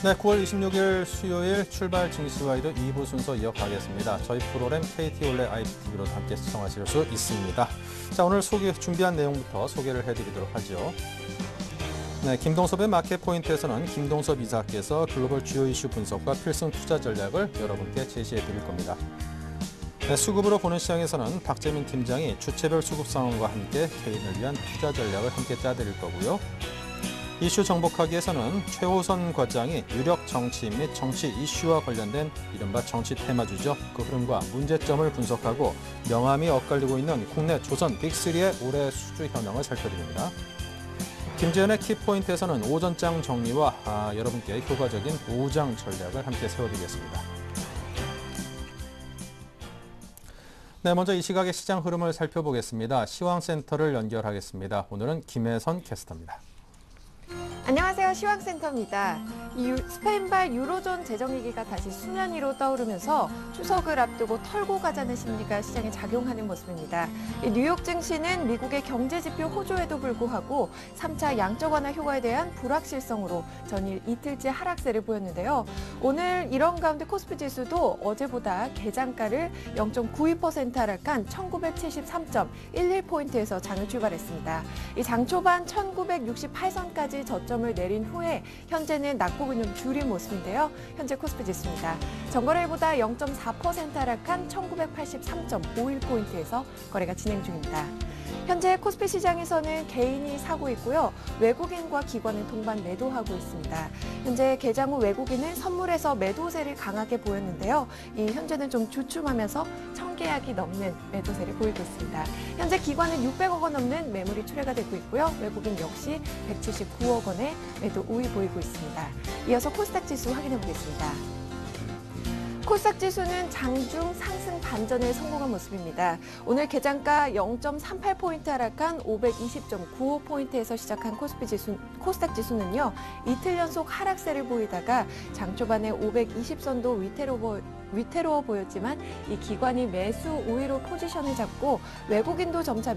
네, 9월 26일 수요일 출발 증시와이드 2부 순서 이어가겠습니다. 저희 프로그램 KT 올레 IPTV로 함께 시청하실 수 있습니다. 자, 오늘 준비한 내용부터 소개를 해드리도록 하죠. 네, 김동섭의 마켓 포인트에서는 김동섭 이사께서 글로벌 주요 이슈 분석과 필승 투자 전략을 여러분께 제시해 드릴 겁니다. 네, 수급으로 보는 시장에서는 박재민 팀장이 주체별 수급 상황과 함께 개인을 위한 투자 전략을 함께 짜드릴 거고요. 이슈 정복하기에서는 최호선 과장이 유력 정치인 및 정치 이슈와 관련된 이른바 정치 테마주죠. 그 흐름과 문제점을 분석하고 명암이 엇갈리고 있는 국내 조선 빅3의 올해 수주 현황을 살펴드립니다. 김재현의 키포인트에서는 오전장 정리와 여러분께 효과적인 오후장 전략을 함께 세워드리겠습니다. 네, 먼저 이 시각의 시장 흐름을 살펴보겠습니다. 시황센터를 연결하겠습니다. 오늘은 김혜선 캐스터입니다. 안녕하세요. 시황센터입니다. 스페인발 유로존 재정위기가 다시 수면 위로 떠오르면서 추석을 앞두고 털고 가자는 심리가 시장에 작용하는 모습입니다. 뉴욕 증시는 미국의 경제지표 호조에도 불구하고 3차 양적 완화 효과에 대한 불확실성으로 전일 이틀째 하락세를 보였는데요. 오늘 이런 가운데 코스피 지수도 어제보다 개장가를 0.92% 하락한 1973.11포인트에서 장을 출발했습니다. 이 장 초반 1968선까지 저점을 내린 후에 현재는 낙폭은 좀 줄인 모습인데요. 현재 코스피 지수입니다. 전거래일보다 0.4% 하락한 1983.51포인트에서 거래가 진행 중입니다. 현재 코스피 시장에서는 개인이 사고 있고요. 외국인과 기관은 동반 매도하고 있습니다. 현재 개장 후 외국인은 선물에서 매도세를 강하게 보였는데요. 현재는 좀 주춤하면서 1000계약이 넘는 매도세를 보이고 있습니다. 현재 기관은 600억 원 넘는 매물이 출회가 되고 있고요. 외국인 역시 179억 원의 매도 우위 보이고 있습니다. 이어서 코스닥 지수 확인해 보겠습니다. 코스닥 지수는 장중 상승 반전에 성공한 모습입니다. 오늘 개장가 0.38포인트 하락한 520.95포인트에서 시작한 코스닥 지수는요. 이틀 연속 하락세를 보이다가 장 초반에 520선도 위태로워 보였지만 이 기관이 매수 우위로 포지션을 잡고 외국인도 점차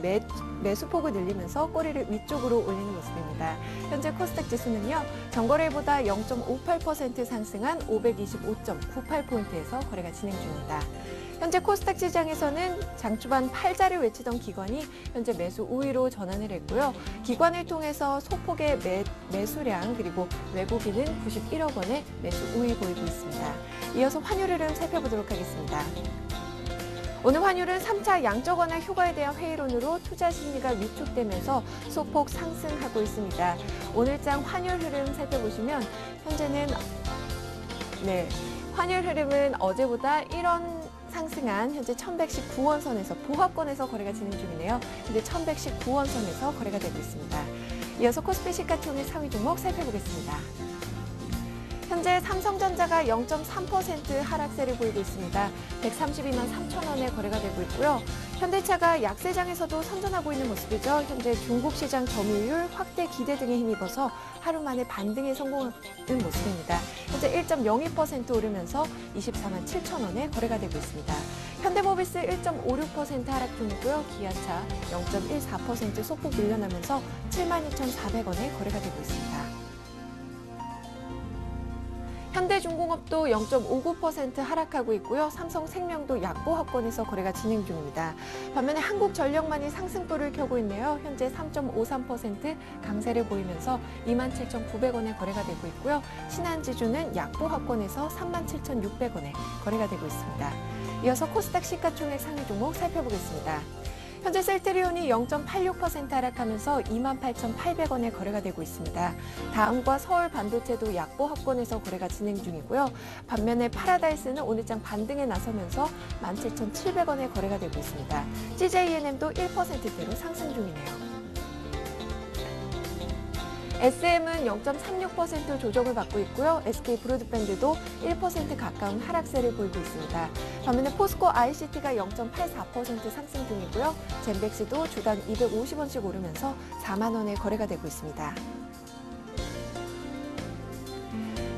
매수폭을 늘리면서 꼬리를 위쪽으로 올리는 모습입니다. 현재 코스닥 지수는요. 전거래일보다 0.58% 상승한 525.98포인트에서 거래가 진행 중입니다. 현재 코스닥 시장에서는 장초반 팔자를 외치던 기관이 현재 매수 우위로 전환을 했고요. 기관을 통해서 소폭의 매수량 그리고 외국인은 91억 원의 매수 우위 보이고 있습니다. 이어서 환율 흐름 살펴보도록 하겠습니다. 오늘 환율은 3차 양적 완화 효과에 대한 회의론으로 투자 심리가 위축되면서 소폭 상승하고 있습니다. 오늘장 환율 흐름 살펴보시면 현재는 환율 흐름은 어제보다 1원 상승한 현재 1119원 선에서 보합권에서 거래가 진행 중이네요. 현재 1119원 선에서 거래가 되고 있습니다. 이어서 코스피 시가총액 상위 종목 살펴보겠습니다. 현재 삼성전자가 0.3% 하락세를 보이고 있습니다. 132만 3천 원에 거래가 되고 있고요. 현대차가 약세장에서도 선전하고 있는 모습이죠. 현재 중국 시장 점유율 확대 기대 등에 힘입어서 하루 만에 반등에 성공하는 모습입니다. 현재 1.02% 오르면서 24만 7천 원에 거래가 되고 있습니다. 현대모비스 1.56% 하락 중이고요. 기아차 0.14% 소폭 밀려나면서 72,400원에 거래가 되고 있습니다. 현대중공업도 0.59% 하락하고 있고요. 삼성생명도 약보합권에서 거래가 진행 중입니다. 반면에 한국전력만이 상승불을 켜고 있네요. 현재 3.53% 강세를 보이면서 27,900원에 거래가 되고 있고요. 신한지주는 약보합권에서 37,600원에 거래가 되고 있습니다. 이어서 코스닥 시가총액 상위 종목 살펴보겠습니다. 현재 셀트리온이 0.86% 하락하면서 28,800원에 거래가 되고 있습니다. 다음과 서울반도체도 약보합권에서 거래가 진행 중이고요. 반면에 파라다이스는 오늘장 반등에 나서면서 17,700원에 거래가 되고 있습니다. CJENM도 1%대로 상승 중이네요. SM은 0.36% 조정을 받고 있고요. SK브로드밴드도 1% 가까운 하락세를 보이고 있습니다. 반면에 포스코 ICT가 0.84% 상승 중이고요. 젠백스도 주당 250원씩 오르면서 4만 원에 거래가 되고 있습니다.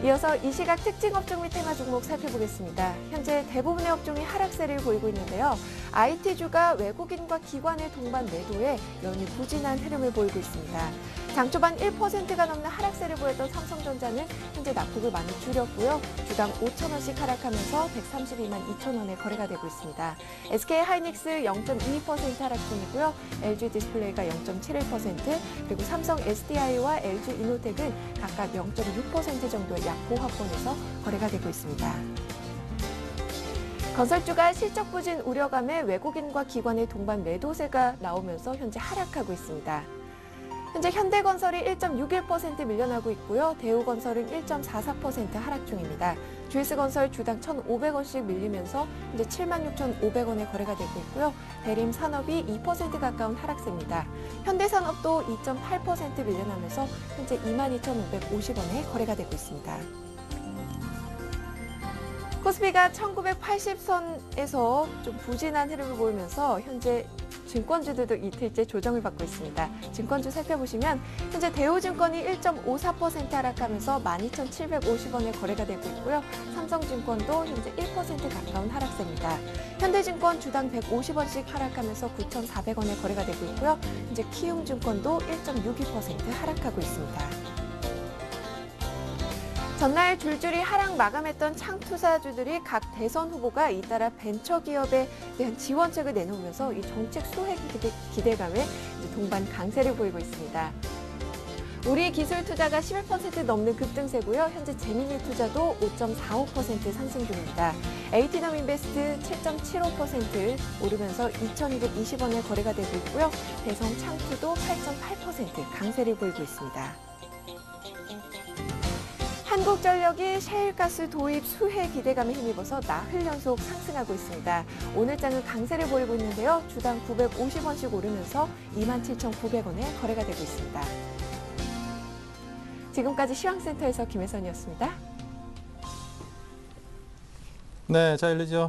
이어서 이 시각 특징 업종 및 테마 종목 살펴보겠습니다. 현재 대부분의 업종이 하락세를 보이고 있는데요. IT주가 외국인과 기관의 동반 매도에 연일 부진한 흐름을 보이고 있습니다. 장 초반 1%가 넘는 하락세를 보였던 삼성전자는 현재 낙폭을 많이 줄였고요. 주당 5,000원씩 하락하면서 132만 2천원에 거래가 되고 있습니다. SK하이닉스 0.22% 하락 중이고요. LG디스플레이가 0.71%, 그리고 삼성 SDI와 LG이노텍은 각각 0.6% 정도의 약보합권에서 거래가 되고 있습니다. 건설주가 실적 부진 우려감에 외국인과 기관의 동반 매도세가 나오면서 현재 하락하고 있습니다. 현재 현대건설이 1.61% 밀려나고 있고요. 대우건설은 1.44% 하락 중입니다. GS건설 주당 1,500원씩 밀리면서 현재 76,500원에 거래가 되고 있고요. 대림산업이 2% 가까운 하락세입니다. 현대산업도 2.8% 밀려나면서 현재 22,550원에 거래가 되고 있습니다. 코스피가 1980선에서 좀 부진한 흐름을 보이면서 현재 증권주들도 이틀째 조정을 받고 있습니다. 증권주 살펴보시면 현재 대우증권이 1.54% 하락하면서 12,750원에 거래가 되고 있고요. 삼성증권도 현재 1% 가까운 하락세입니다. 현대증권 주당 150원씩 하락하면서 9,400원에 거래가 되고 있고요. 현재 키움증권도 1.62% 하락하고 있습니다. 전날 줄줄이 하락 마감했던 창투사주들이 각 대선 후보가 잇따라 벤처기업에 대한 지원책을 내놓으면서 이 정책 수혜 기대감에 동반 강세를 보이고 있습니다. 우리 기술 투자가 11% 넘는 급등세고요. 현재 재미니 투자도 5.45% 상승 중입니다. 에이티넘인베스트 7.75% 오르면서 2,220원에 거래가 되고 있고요. 대성 창투도 8.8% 강세를 보이고 있습니다. 한국전력이 셰일가스 도입 수혜 기대감에 힘입어서 나흘 연속 상승하고 있습니다. 오늘 장은 강세를 보이고 있는데요. 주당 950원씩 오르면서 27,900원에 거래가 되고 있습니다. 지금까지 시황센터에서 김혜선이었습니다. 네, 자,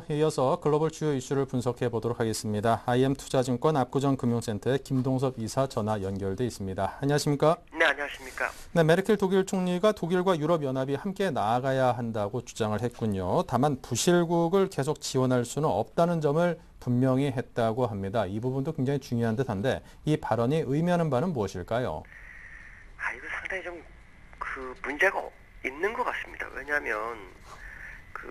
이어서 글로벌 주요 이슈를 분석해 보도록 하겠습니다. IM투자증권 압구정금융센터의 김동섭 이사 전화 연결돼 있습니다. 안녕하십니까? 네, 안녕하십니까? 네, 메르켈 독일 총리가 독일과 유럽연합이 함께 나아가야 한다고 주장을 했군요. 다만 부실국을 계속 지원할 수는 없다는 점을 분명히 했다고 합니다. 이 부분도 굉장히 중요한 듯한데 이 발언이 의미하는 바는 무엇일까요? 이거 상당히 좀 문제가 있는 것 같습니다. 왜냐하면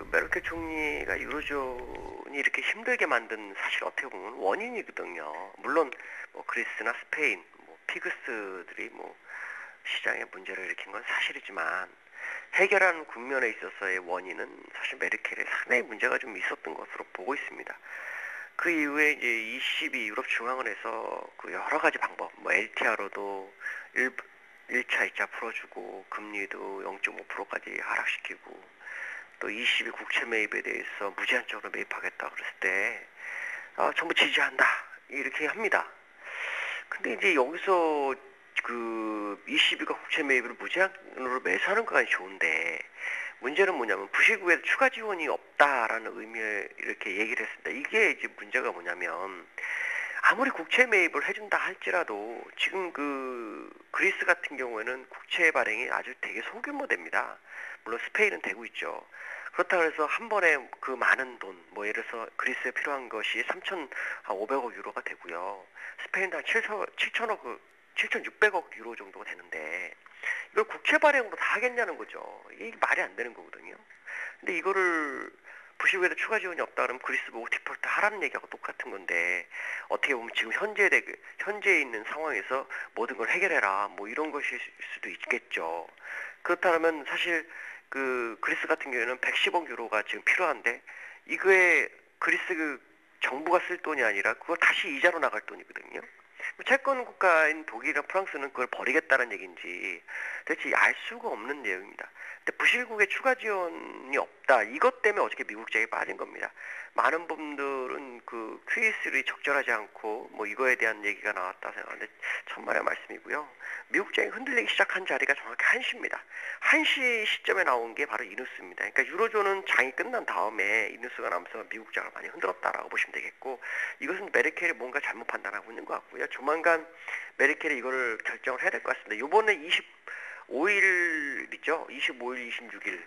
메르켈 총리가 유로존이 이렇게 힘들게 만든 사실 어떻게 보면 원인이거든요. 물론 그리스나 스페인, 피그스들이 시장에 문제를 일으킨 건 사실이지만 해결하는 국면에 있어서의 원인은 사실 메르켈의 상당히 문제가 좀 있었던 것으로 보고 있습니다. 그 이후에 이제 22 유럽 중앙은에서 여러 가지 방법, LTR로도 1차, 2차 풀어주고 금리도 0.5%까지 하락시키고 또 22 국채 매입에 대해서 무제한적으로 매입하겠다 그랬을 때 정부 지지한다 이렇게 합니다. 근데 이제 여기서 22가 국채 매입을 무제한으로 매수하는 것까지 좋은데 문제는 뭐냐면 부실국에서 추가 지원이 없다라는 의미에 이렇게 얘기를 했습니다. 이게 이제 문제가 뭐냐면 아무리 국채 매입을 해준다 할지라도 지금 그리스 같은 경우에는 국채 발행이 아주 되게 소규모됩니다. 물론 스페인은 되고 있죠. 그렇다고 해서 한 번에 많은 돈, 예를 들어서 그리스에 필요한 것이 3,500억 유로가 되고요. 스페인도 한 7,600억 유로 정도가 되는데 이걸 국채 발행으로 다 하겠냐는 거죠. 이게 말이 안 되는 거거든요. 근데 이거를 부실국에도 추가 지원이 없다 그러면 그리스 보고 디폴트 하라는 얘기하고 똑같은 건데 어떻게 보면 지금 현재에 있는 상황에서 모든 걸 해결해라 이런 것일 수도 있겠죠. 그렇다면 사실 그리스 같은 경우에는 110억 유로가 지금 필요한데 이거에 그리스 정부가 쓸 돈이 아니라 그걸 다시 이자로 나갈 돈이거든요. 채권 국가인 독일이나 프랑스는 그걸 버리겠다는 얘기인지 대체 알 수가 없는 내용입니다. 근데 부실국에 추가 지원이 없다. 이것 때문에 어저께 미국장이 빠진 겁니다. 많은 분들은 QE3 적절하지 않고 이거에 대한 얘기가 나왔다 생각하는데 천만의 말씀이고요. 미국장이 흔들리기 시작한 자리가 정확히 1시입니다. 1시 시점에 나온 게 바로 이 뉴스입니다. 그러니까 유로존은 장이 끝난 다음에 이 뉴스가 나오면서 미국장을 많이 흔들었다라고 보시면 되겠고 이것은 메르켈이 뭔가 잘못 판단하고 있는 것 같고요. 조만간 메르켈이 이거를 결정을 해야 될 것 같습니다. 이번에 25일이죠. 25일, 26일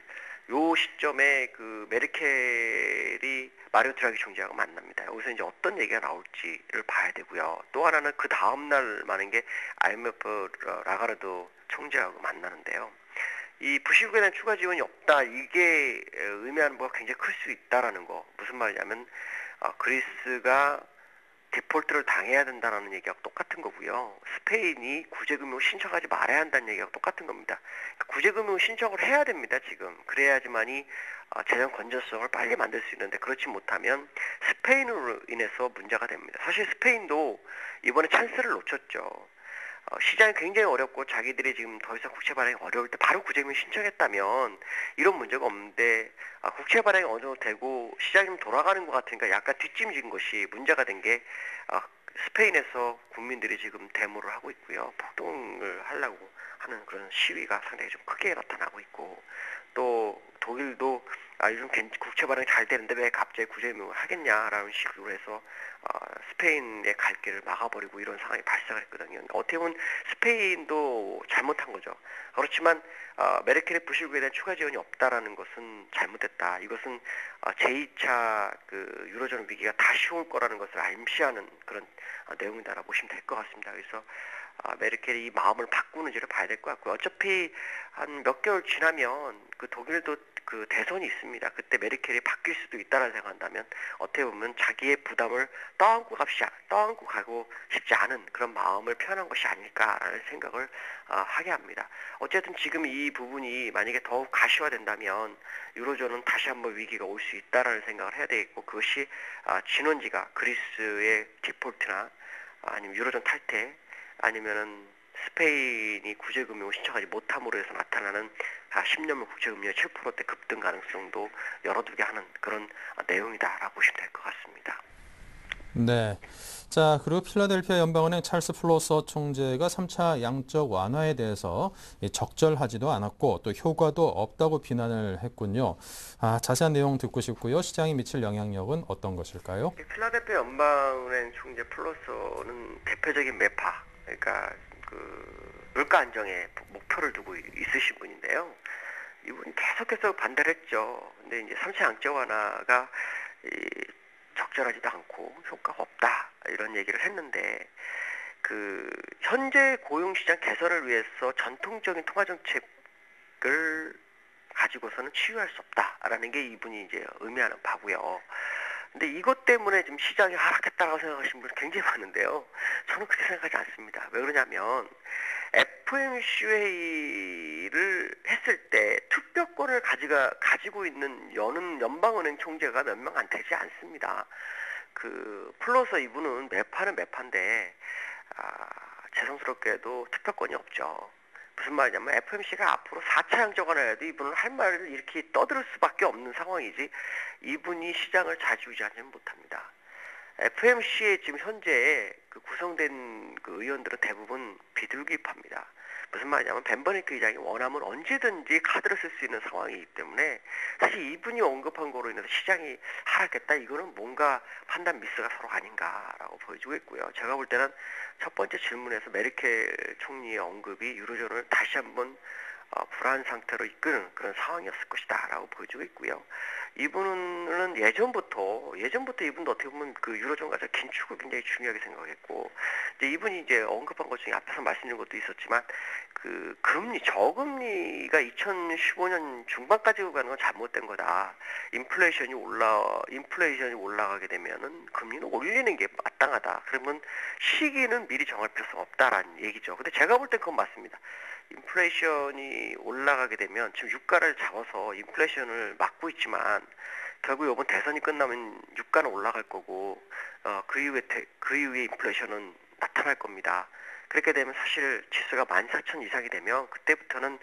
요 시점에 그 메르켈이 마리오 드라기 총재하고 만납니다. 여기서 이제 어떤 얘기가 나올지를 봐야 되고요. 또 하나는 그 다음 날 많은 게 IMF 라가르도 총재하고 만나는데요. 이 부실국에 대한 추가 지원이 없다. 이게 의미하는 바가 굉장히 클 수 있다라는 거. 무슨 말이냐면 그리스가 디폴트를 당해야 된다는 얘기하고 똑같은 거고요. 스페인이 구제금융 신청하지 말아야 한다는 얘기하고 똑같은 겁니다. 구제금융 신청을 해야 됩니다, 지금. 그래야지만이 재정 건전성을 빨리 만들 수 있는데 그렇지 못하면 스페인으로 인해서 문제가 됩니다. 사실 스페인도 이번에 찬스를 놓쳤죠. 시장이 굉장히 어렵고 자기들이 지금 더 이상 국채 발행이 어려울 때 바로 구제금융 신청했다면 이런 문제가 없는데 국채 발행이 어느 정도 되고 시장이 좀 돌아가는 것 같으니까 약간 뒷짐진 것이 문제가 된 게 스페인에서 국민들이 지금 데모를 하고 있고요. 폭동을 하려고 하는 그런 시위가 상당히 좀 크게 나타나고 있고 또 독일도 요즘 국채 발행이 잘 되는데 왜 갑자기 구제금융을 하겠냐라는 식으로 해서 스페인의 갈 길을 막아버리고 이런 상황이 발생을 했거든요. 어떻게 보면 스페인도 잘못한 거죠. 그렇지만 메르켈의 부실국에 대한 추가 지원이 없다라는 것은 잘못됐다. 이것은 제2차 그 유로존 위기가 다시 올 거라는 것을 암시하는 그런 내용이다라고 보시면 될 것 같습니다. 그래서 메르켈이 이 마음을 바꾸는지를 봐야 될 것 같고요. 어차피 한 몇 개월 지나면 그 독일도 그 대선이 있습니다. 그때 메르켈이 바뀔 수도 있다는 생각한다면 어떻게 보면 자기의 부담을 떠안고 가고 싶지 않은 그런 마음을 표현한 것이 아닐까라는 생각을 하게 합니다. 어쨌든 지금 이 부분이 만약에 더욱 가시화된다면 유로존은 다시 한번 위기가 올 수 있다라는 생각을 해야 되겠고 그것이 진원지가 그리스의 디폴트나 아니면 유로존 탈퇴 아니면은 스페인이 구제금융을 신청하지 못함으로 해서 나타나는 10년물 국제금리의 7%대 급등 가능성도 열어두게 하는 그런 내용이다라고 보시면 될 것 같습니다. 네. 자, 그리고 필라델피아 연방은행 찰스 플로서 총재가 3차 양적 완화에 대해서 적절하지도 않았고 또 효과도 없다고 비난을 했군요. 자세한 내용 듣고 싶고요. 시장에 미칠 영향력은 어떤 것일까요? 필라델피아 연방은행 총재 플로서는 대표적인 매파, 그러니까 그 물가 안정에 목표를 두고 있으신 분인데요. 이분이 계속해서 반대를 했죠. 근데 이제 3차 양적 완화가 적절하지도 않고 효과가 없다 이런 얘기를 했는데 그 현재 고용시장 개선을 위해서 전통적인 통화 정책을 가지고서는 치유할 수 없다라는 게 이분이 이제 의미하는 바고요. 근데 이것 때문에 지금 시장이 하락했다고 생각하시는 분이 굉장히 많은데요. 저는 그렇게 생각하지 않습니다. 왜 그러냐면 FOMC 회의를 했을 때 투표권을 가지고 있는 연방은행 총재가 몇 명 안 되지 않습니다. 그 플러서 이분은 매파는 매파인데 죄송스럽게도 투표권이 없죠. 무슨 말이냐면 FOMC가 앞으로 4차 양적완을 해도 이분은 할 말을 이렇게 떠들 수밖에 없는 상황이지 이분이 시장을 좌지우지하지는 못합니다. FOMC에 지금 현재 그 구성된 그 의원들은 대부분 비둘기파입니다. 무슨 말이냐면 벤 버네트 의장이 원하면 언제든지 카드를 쓸 수 있는 상황이기 때문에 사실 이분이 언급한 거로 인해서 시장이 하락했다 이거는 뭔가 판단 미스가 서로 아닌가라고 보여지고 있고요. 제가 볼 때는 첫 번째 질문에서 메르켈 총리의 언급이 유로존을 다시 한번 불안 상태로 이끄는 그런 상황이었을 것이다 라고 보여지고 있고요. 이분은 예전부터 이분도 어떻게 보면 그 유로존 가서 긴축을 굉장히 중요하게 생각했고 이제 이분이 이제 언급한 것 중에 앞에서 말씀드린 것도 있었지만 그 저금리가 2015년 중반까지 가는 건 잘못된 거다. 인플레이션이 올라가게 되면은 금리는 올리는 게 마땅하다. 그러면 시기는 미리 정할 필요성 없다라는 얘기죠. 근데 제가 볼 땐 그건 맞습니다. 인플레이션이 올라가게 되면 지금 유가를 잡아서 인플레이션을 막고 있지만 결국 이번 대선이 끝나면 유가는 올라갈 거고 그 이후에 인플레이션은 나타날 겁니다. 그렇게 되면 사실 지수가 14,000 이상이 되면 그때부터는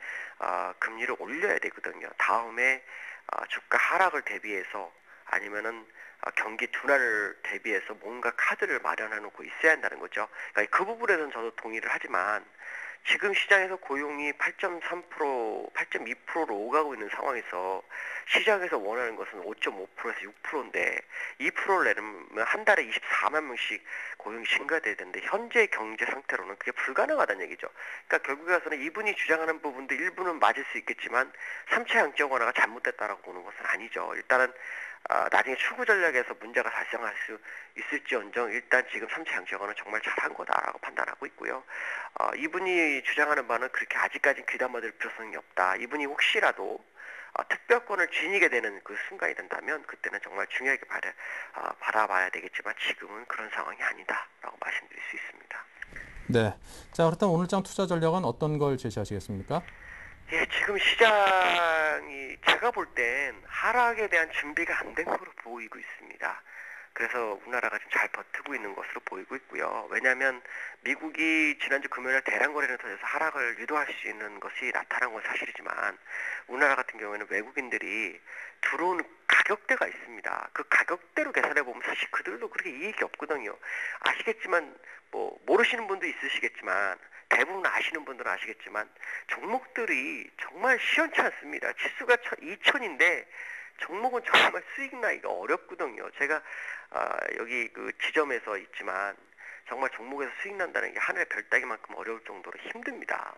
금리를 올려야 되거든요. 다음에 주가 하락을 대비해서 아니면은 경기 둔화를 대비해서 뭔가 카드를 마련해 놓고 있어야 한다는 거죠. 그러니까 그 부분에서는 저도 동의를 하지만 지금 시장에서 고용이 8.3%, 8.2%로 오가고 있는 상황에서 시장에서 원하는 것은 5.5%에서 6%인데 2%를 내려면 한 달에 24만 명씩 고용이 증가돼야 되는데 현재 경제 상태로는 그게 불가능하다는 얘기죠. 그러니까 결국에 가서는 이분이 주장하는 부분도 일부는 맞을 수 있겠지만 3차 양적 완화가 잘못됐다라고 보는 것은 아니죠. 일단은 나중에 출구 전략에서 문제가 발생할 수 있을지언정 일단 지금 3차 양적 완화는 정말 잘한 거다라고 판단하고 있고요. 이분이 주장하는 바는 그렇게 아직까지 귀담아들 필요성이 없다. 이분이 혹시라도 특별권을 지니게 되는 그 순간이 된다면 그때는 정말 중요하게 바라봐야 되겠지만 지금은 그런 상황이 아니다라고 말씀드릴 수 있습니다. 네. 자, 그렇다면 오늘장 투자 전략은 어떤 걸 제시하시겠습니까? 예, 지금 시장이 제가 볼 땐 하락에 대한 준비가 안 된 것으로 보이고 있습니다. 그래서 우리나라가 좀 잘 버티고 있는 것으로 보이고 있고요. 왜냐하면 미국이 지난주 금요일에 대량 거래를 통해서 하락을 유도할 수 있는 것이 나타난 건 사실이지만 우리나라 같은 경우에는 외국인들이 들어오는 가격대가 있습니다. 그 가격대로 계산해 보면 사실 그들도 그렇게 이익이 없거든요. 아시겠지만 뭐 모르시는 분도 있으시겠지만 대부분 아시는 분들은 아시겠지만 종목들이 정말 시원치 않습니다. 지수가 2000인데 종목은 정말 수익 나기가 어렵거든요. 제가 여기 그 지점에서 있지만 정말 종목에서 수익 난다는 게 하늘의 별 따기만큼 어려울 정도로 힘듭니다.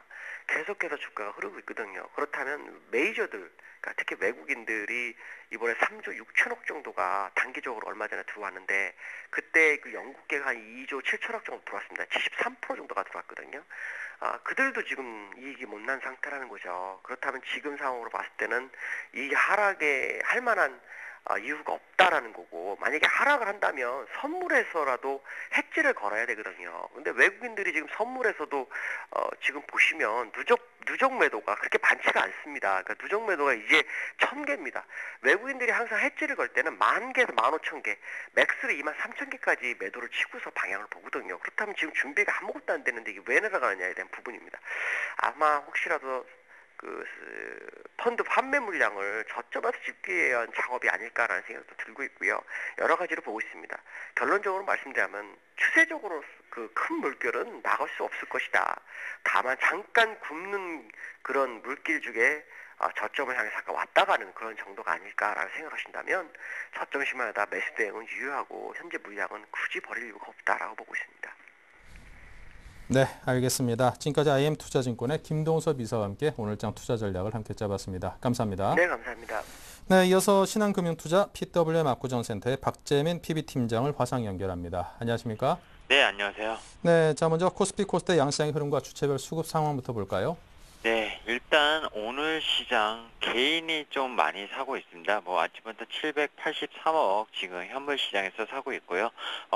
계속해서 주가가 흐르고 있거든요. 그렇다면 메이저들, 그러니까 특히 외국인들이 이번에 3조 6천억 정도가 단기적으로 얼마 전에 들어왔는데 그때 그 영국계가 한 2조 7천억 정도 들어왔습니다. 73% 정도가 들어왔거든요. 그들도 지금 이익이 못난 상태라는 거죠. 그렇다면 지금 상황으로 봤을 때는 이 하락에 할 만한 이유가 없다라는 거고 만약에 하락을 한다면 선물에서라도 해지를 걸어야 되거든요. 근데 외국인들이 지금 선물에서도 지금 보시면 누적 매도가 그렇게 많지가 않습니다. 그러니까 누적 매도가 이제 1000개입니다. 외국인들이 항상 해지를 걸 때는 10,000개에서 15,000개, 맥스로 23,000개까지 매도를 치고서 방향을 보거든요. 그렇다면 지금 준비가 아무것도 안 되는데 이게 왜 내려가느냐에 대한 부분입니다. 아마 혹시라도 그 펀드 판매 물량을 저점에서 집기 위한 작업이 아닐까라는 생각도 들고 있고요. 여러 가지로 보고 있습니다. 결론적으로 말씀드리면 추세적으로 그 큰 물결은 나갈 수 없을 것이다. 다만 잠깐 굽는 그런 물길 중에 저점을 향해서 아까 왔다 가는 그런 정도가 아닐까라고 생각하신다면 저점 시마다 매수 대응은 유효하고 현재 물량은 굳이 버릴 이유가 없다라고 보고 있습니다. 네, 알겠습니다. 지금까지 IM투자증권의 김동섭 이사와 함께 오늘장 투자 전략을 함께 짜봤습니다. 감사합니다. 네, 감사합니다. 네, 이어서 신한금융투자 PWM 압구정센터의 박재민 PB팀장을 화상 연결합니다. 안녕하십니까? 네, 안녕하세요. 네, 자 먼저 코스피 코스닥 양시장의 흐름과 주체별 수급 상황부터 볼까요? 네, 일단 오늘 시장 개인이 좀 많이 사고 있습니다. 뭐 아침부터 783억 지금 현물 시장에서 사고 있고요.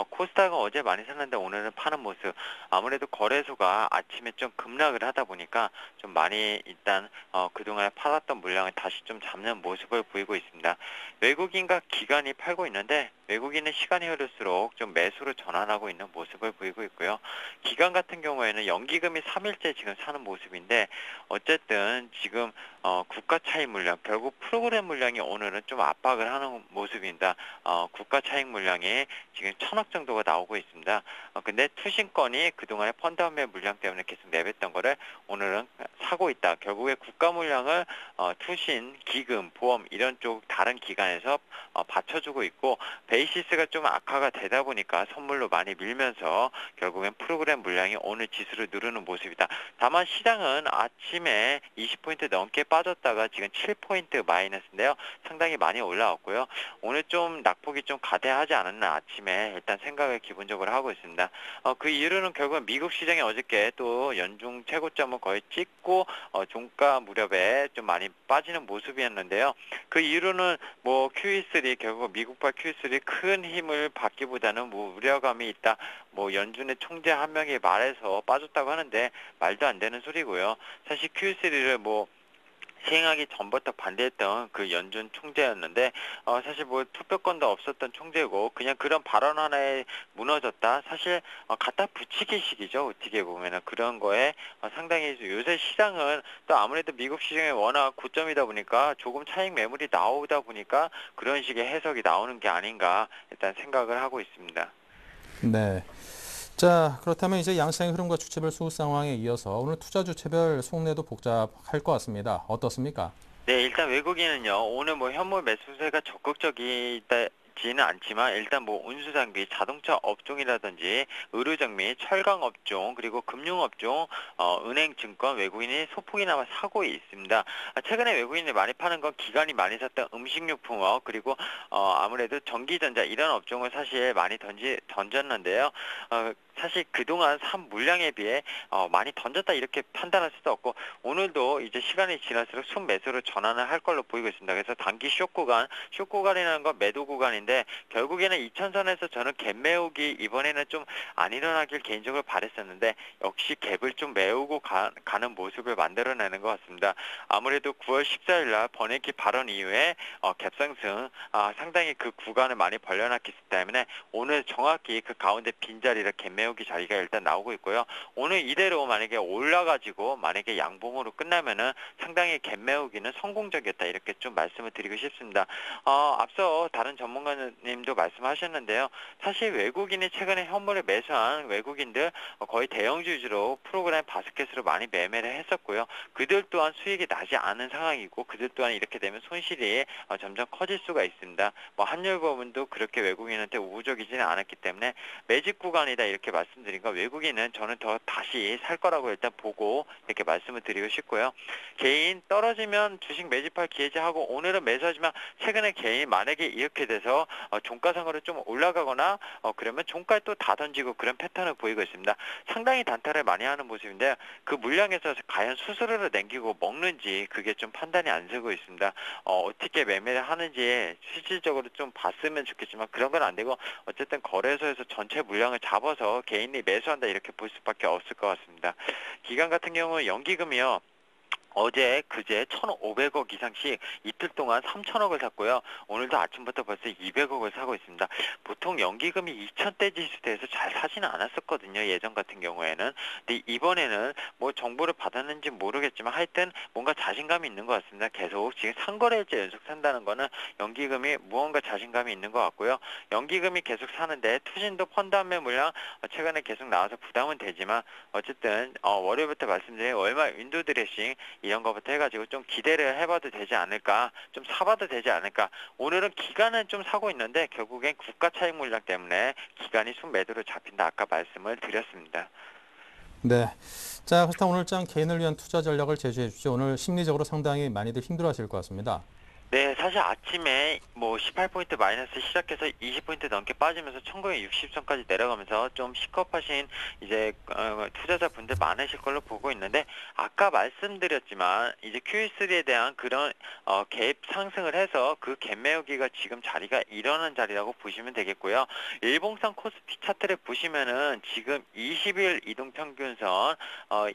코스닥은 어제 많이 샀는데 오늘은 파는 모습. 아무래도 거래소가 아침에 좀 급락을 하다 보니까 좀 많이 일단 그동안에 팔았던 물량을 다시 좀 잡는 모습을 보이고 있습니다. 외국인과 기관이 팔고 있는데 외국인은 시간이 흐를수록 좀 매수로 전환하고 있는 모습을 보이고 있고요. 기관 같은 경우에는 연기금이 3일째 지금 사는 모습인데 어쨌든 지금 국가 차익 물량, 결국 프로그램 물량이 오늘은 좀 압박을 하는 모습입니다. 국가 차익 물량이 지금 1,000억 정도가 나오고 있습니다. 근데 투신권이 그동안에 펀드 환매 물량 때문에 계속 내뱉던 거를 오늘은 사고 있다. 결국에 국가 물량을 투신, 기금, 보험 이런 쪽 다른 기관에서 받쳐주고 있고 베이시스가 좀 악화가 되다 보니까 선물로 많이 밀면서 결국엔 프로그램 물량이 오늘 지수를 누르는 모습이다. 다만 시장은 아침에 20포인트 넘게 빠졌다가 지금 7포인트 마이너스인데요. 상당히 많이 올라왔고요. 오늘 좀 낙폭이 좀 가대하지 않았나 아침에 일단 생각을 기본적으로 하고 있습니다. 그 이유는 결국은 미국 시장이 어저께 또 연중 최고점을 거의 찍고 종가 무렵에 좀 많이 빠지는 모습이었는데요. 그 이유는 뭐 QE3 결국 미국발 QE3 큰 힘을 받기보다는 뭐 우려감이 있다. 뭐 연준의 총재 한 명이 말해서 빠졌다고 하는데 말도 안 되는 소리고요. 사실 QE3를 뭐 시행하기 전부터 반대했던 그 연준 총재였는데 사실 뭐 투표권도 없었던 총재고 그냥 그런 발언 하나에 무너졌다. 사실 갖다 붙이기식이죠. 어떻게 보면은 그런 거에 상당히 요새 시장은 또 아무래도 미국 시장이 워낙 고점이다 보니까 조금 차익 매물이 나오다 보니까 그런 식의 해석이 나오는 게 아닌가 일단 생각을 하고 있습니다. 네. 자, 그렇다면 이제 양시장의 흐름과 주체별 수급 상황에 이어서 오늘 투자 주체별 속내도 복잡할 것 같습니다. 어떻습니까? 네, 일단 외국인은요, 오늘 뭐 현물 매수세가 적극적이지는 않지만, 일단 뭐 운수장비, 자동차 업종이라든지, 의료정비, 철강 업종, 그리고 금융 업종, 은행, 증권, 외국인이 소폭이나마 사고 있습니다. 최근에 외국인이 많이 파는 건 기관이 많이 샀던 음식료품업, 그리고, 아무래도 전기전자, 이런 업종을 사실 많이 던졌는데요. 사실 그동안 산 물량에 비해 많이 던졌다 이렇게 판단할 수도 없고, 오늘도 이제 시간이 지날수록 순매수로 전환을 할 걸로 보이고 있습니다. 그래서 단기 쇼 구간이라는 건 매도 구간인데, 결국에는 2000선에서 저는 갭 메우기 이번에는 좀 안 일어나길 개인적으로 바랬었는데, 역시 갭을 좀 메우고 가는 모습을 만들어내는 것 같습니다. 아무래도 9월 14일 날 버냉키 발언 이후에 갭 상승, 상당히 그 구간을 많이 벌려놨기 때문에 오늘 정확히 그 가운데 빈자리를 갭 메우기 자리가 일단 나오고 있고요. 오늘 이대로 만약에 올라가지고 만약에 양봉으로 끝나면은 상당히 갭 메우기는 성공적이었다, 이렇게 좀 말씀을 드리고 싶습니다. 앞서 다른 전문가님도 말씀하셨는데요. 사실 외국인이 최근에 현물을 매수한 외국인들 거의 대형주 위주로 프로그램 바스켓으로 많이 매매를 했었고요. 그들 또한 수익이 나지 않은 상황이고, 그들 또한 이렇게 되면 손실이 점점 커질 수가 있습니다. 뭐 한율법은도 그렇게 외국인한테 우호적이지는 않았기 때문에 매집 구간이다 이렇게 말씀드린 거, 외국인은 저는 더 다시 살 거라고 일단 보고 이렇게 말씀을 드리고 싶고요. 개인 떨어지면 주식 매집할 기회제하고, 오늘은 매수하지만 최근에 개인 만약에 이렇게 돼서 종가상으로 좀 올라가거나 그러면 종가에 또 다 던지고 그런 패턴을 보이고 있습니다. 상당히 단타를 많이 하는 모습인데, 그 물량에서 과연 수수료를 남기고 먹는지 그게 좀 판단이 안 서고 있습니다. 어떻게 매매를 하는지 실질적으로 좀 봤으면 좋겠지만 그런 건 안 되고, 어쨌든 거래소에서 전체 물량을 잡아서 개인이 매수한다 이렇게 볼 수밖에 없을 것 같습니다. 기관 같은 경우는 연기금이요, 어제 그제 1,500억 이상씩 이틀 동안 3,000억을 샀고요. 오늘도 아침부터 벌써 200억을 사고 있습니다. 보통 연기금이 2,000대 지수대에서 잘 사지는 않았었거든요, 예전 같은 경우에는. 근데 이번에는 뭐 정보를 받았는지 모르겠지만 하여튼 뭔가 자신감이 있는 것 같습니다. 계속 지금 3거래일째 연속 산다는 거는 연기금이 무언가 자신감이 있는 것 같고요. 연기금이 계속 사는데 투신도 펀드 한매 물량 최근에 계속 나와서 부담은 되지만, 어쨌든 월요일부터 말씀드린 월말 윈도우 드레싱 이런 것부터 해가지고 좀 기대를 해봐도 되지 않을까, 좀 사봐도 되지 않을까. 오늘은 기간은 좀 사고 있는데 결국엔 국가 차익 물량 때문에 기간이 순매도로 잡힌다, 아까 말씀을 드렸습니다. 네. 자, 그렇다면 오늘 장 개인을 위한 투자 전략을 제시해 주십시오. 오늘 심리적으로 상당히 많이들 힘들어하실 것 같습니다. 네, 사실 아침에 뭐 18포인트 마이너스 시작해서 20포인트 넘게 빠지면서 1960선까지 내려가면서 좀 시겁하신 이제 투자자분들 많으실 걸로 보고 있는데, 아까 말씀드렸지만 이제 QE3에 대한 그런 갭 상승을 해서 그 갭 메우기가 지금 자리가 일어난 자리라고 보시면 되겠고요. 일봉상 코스피 차트를 보시면은 지금 20일 이동평균선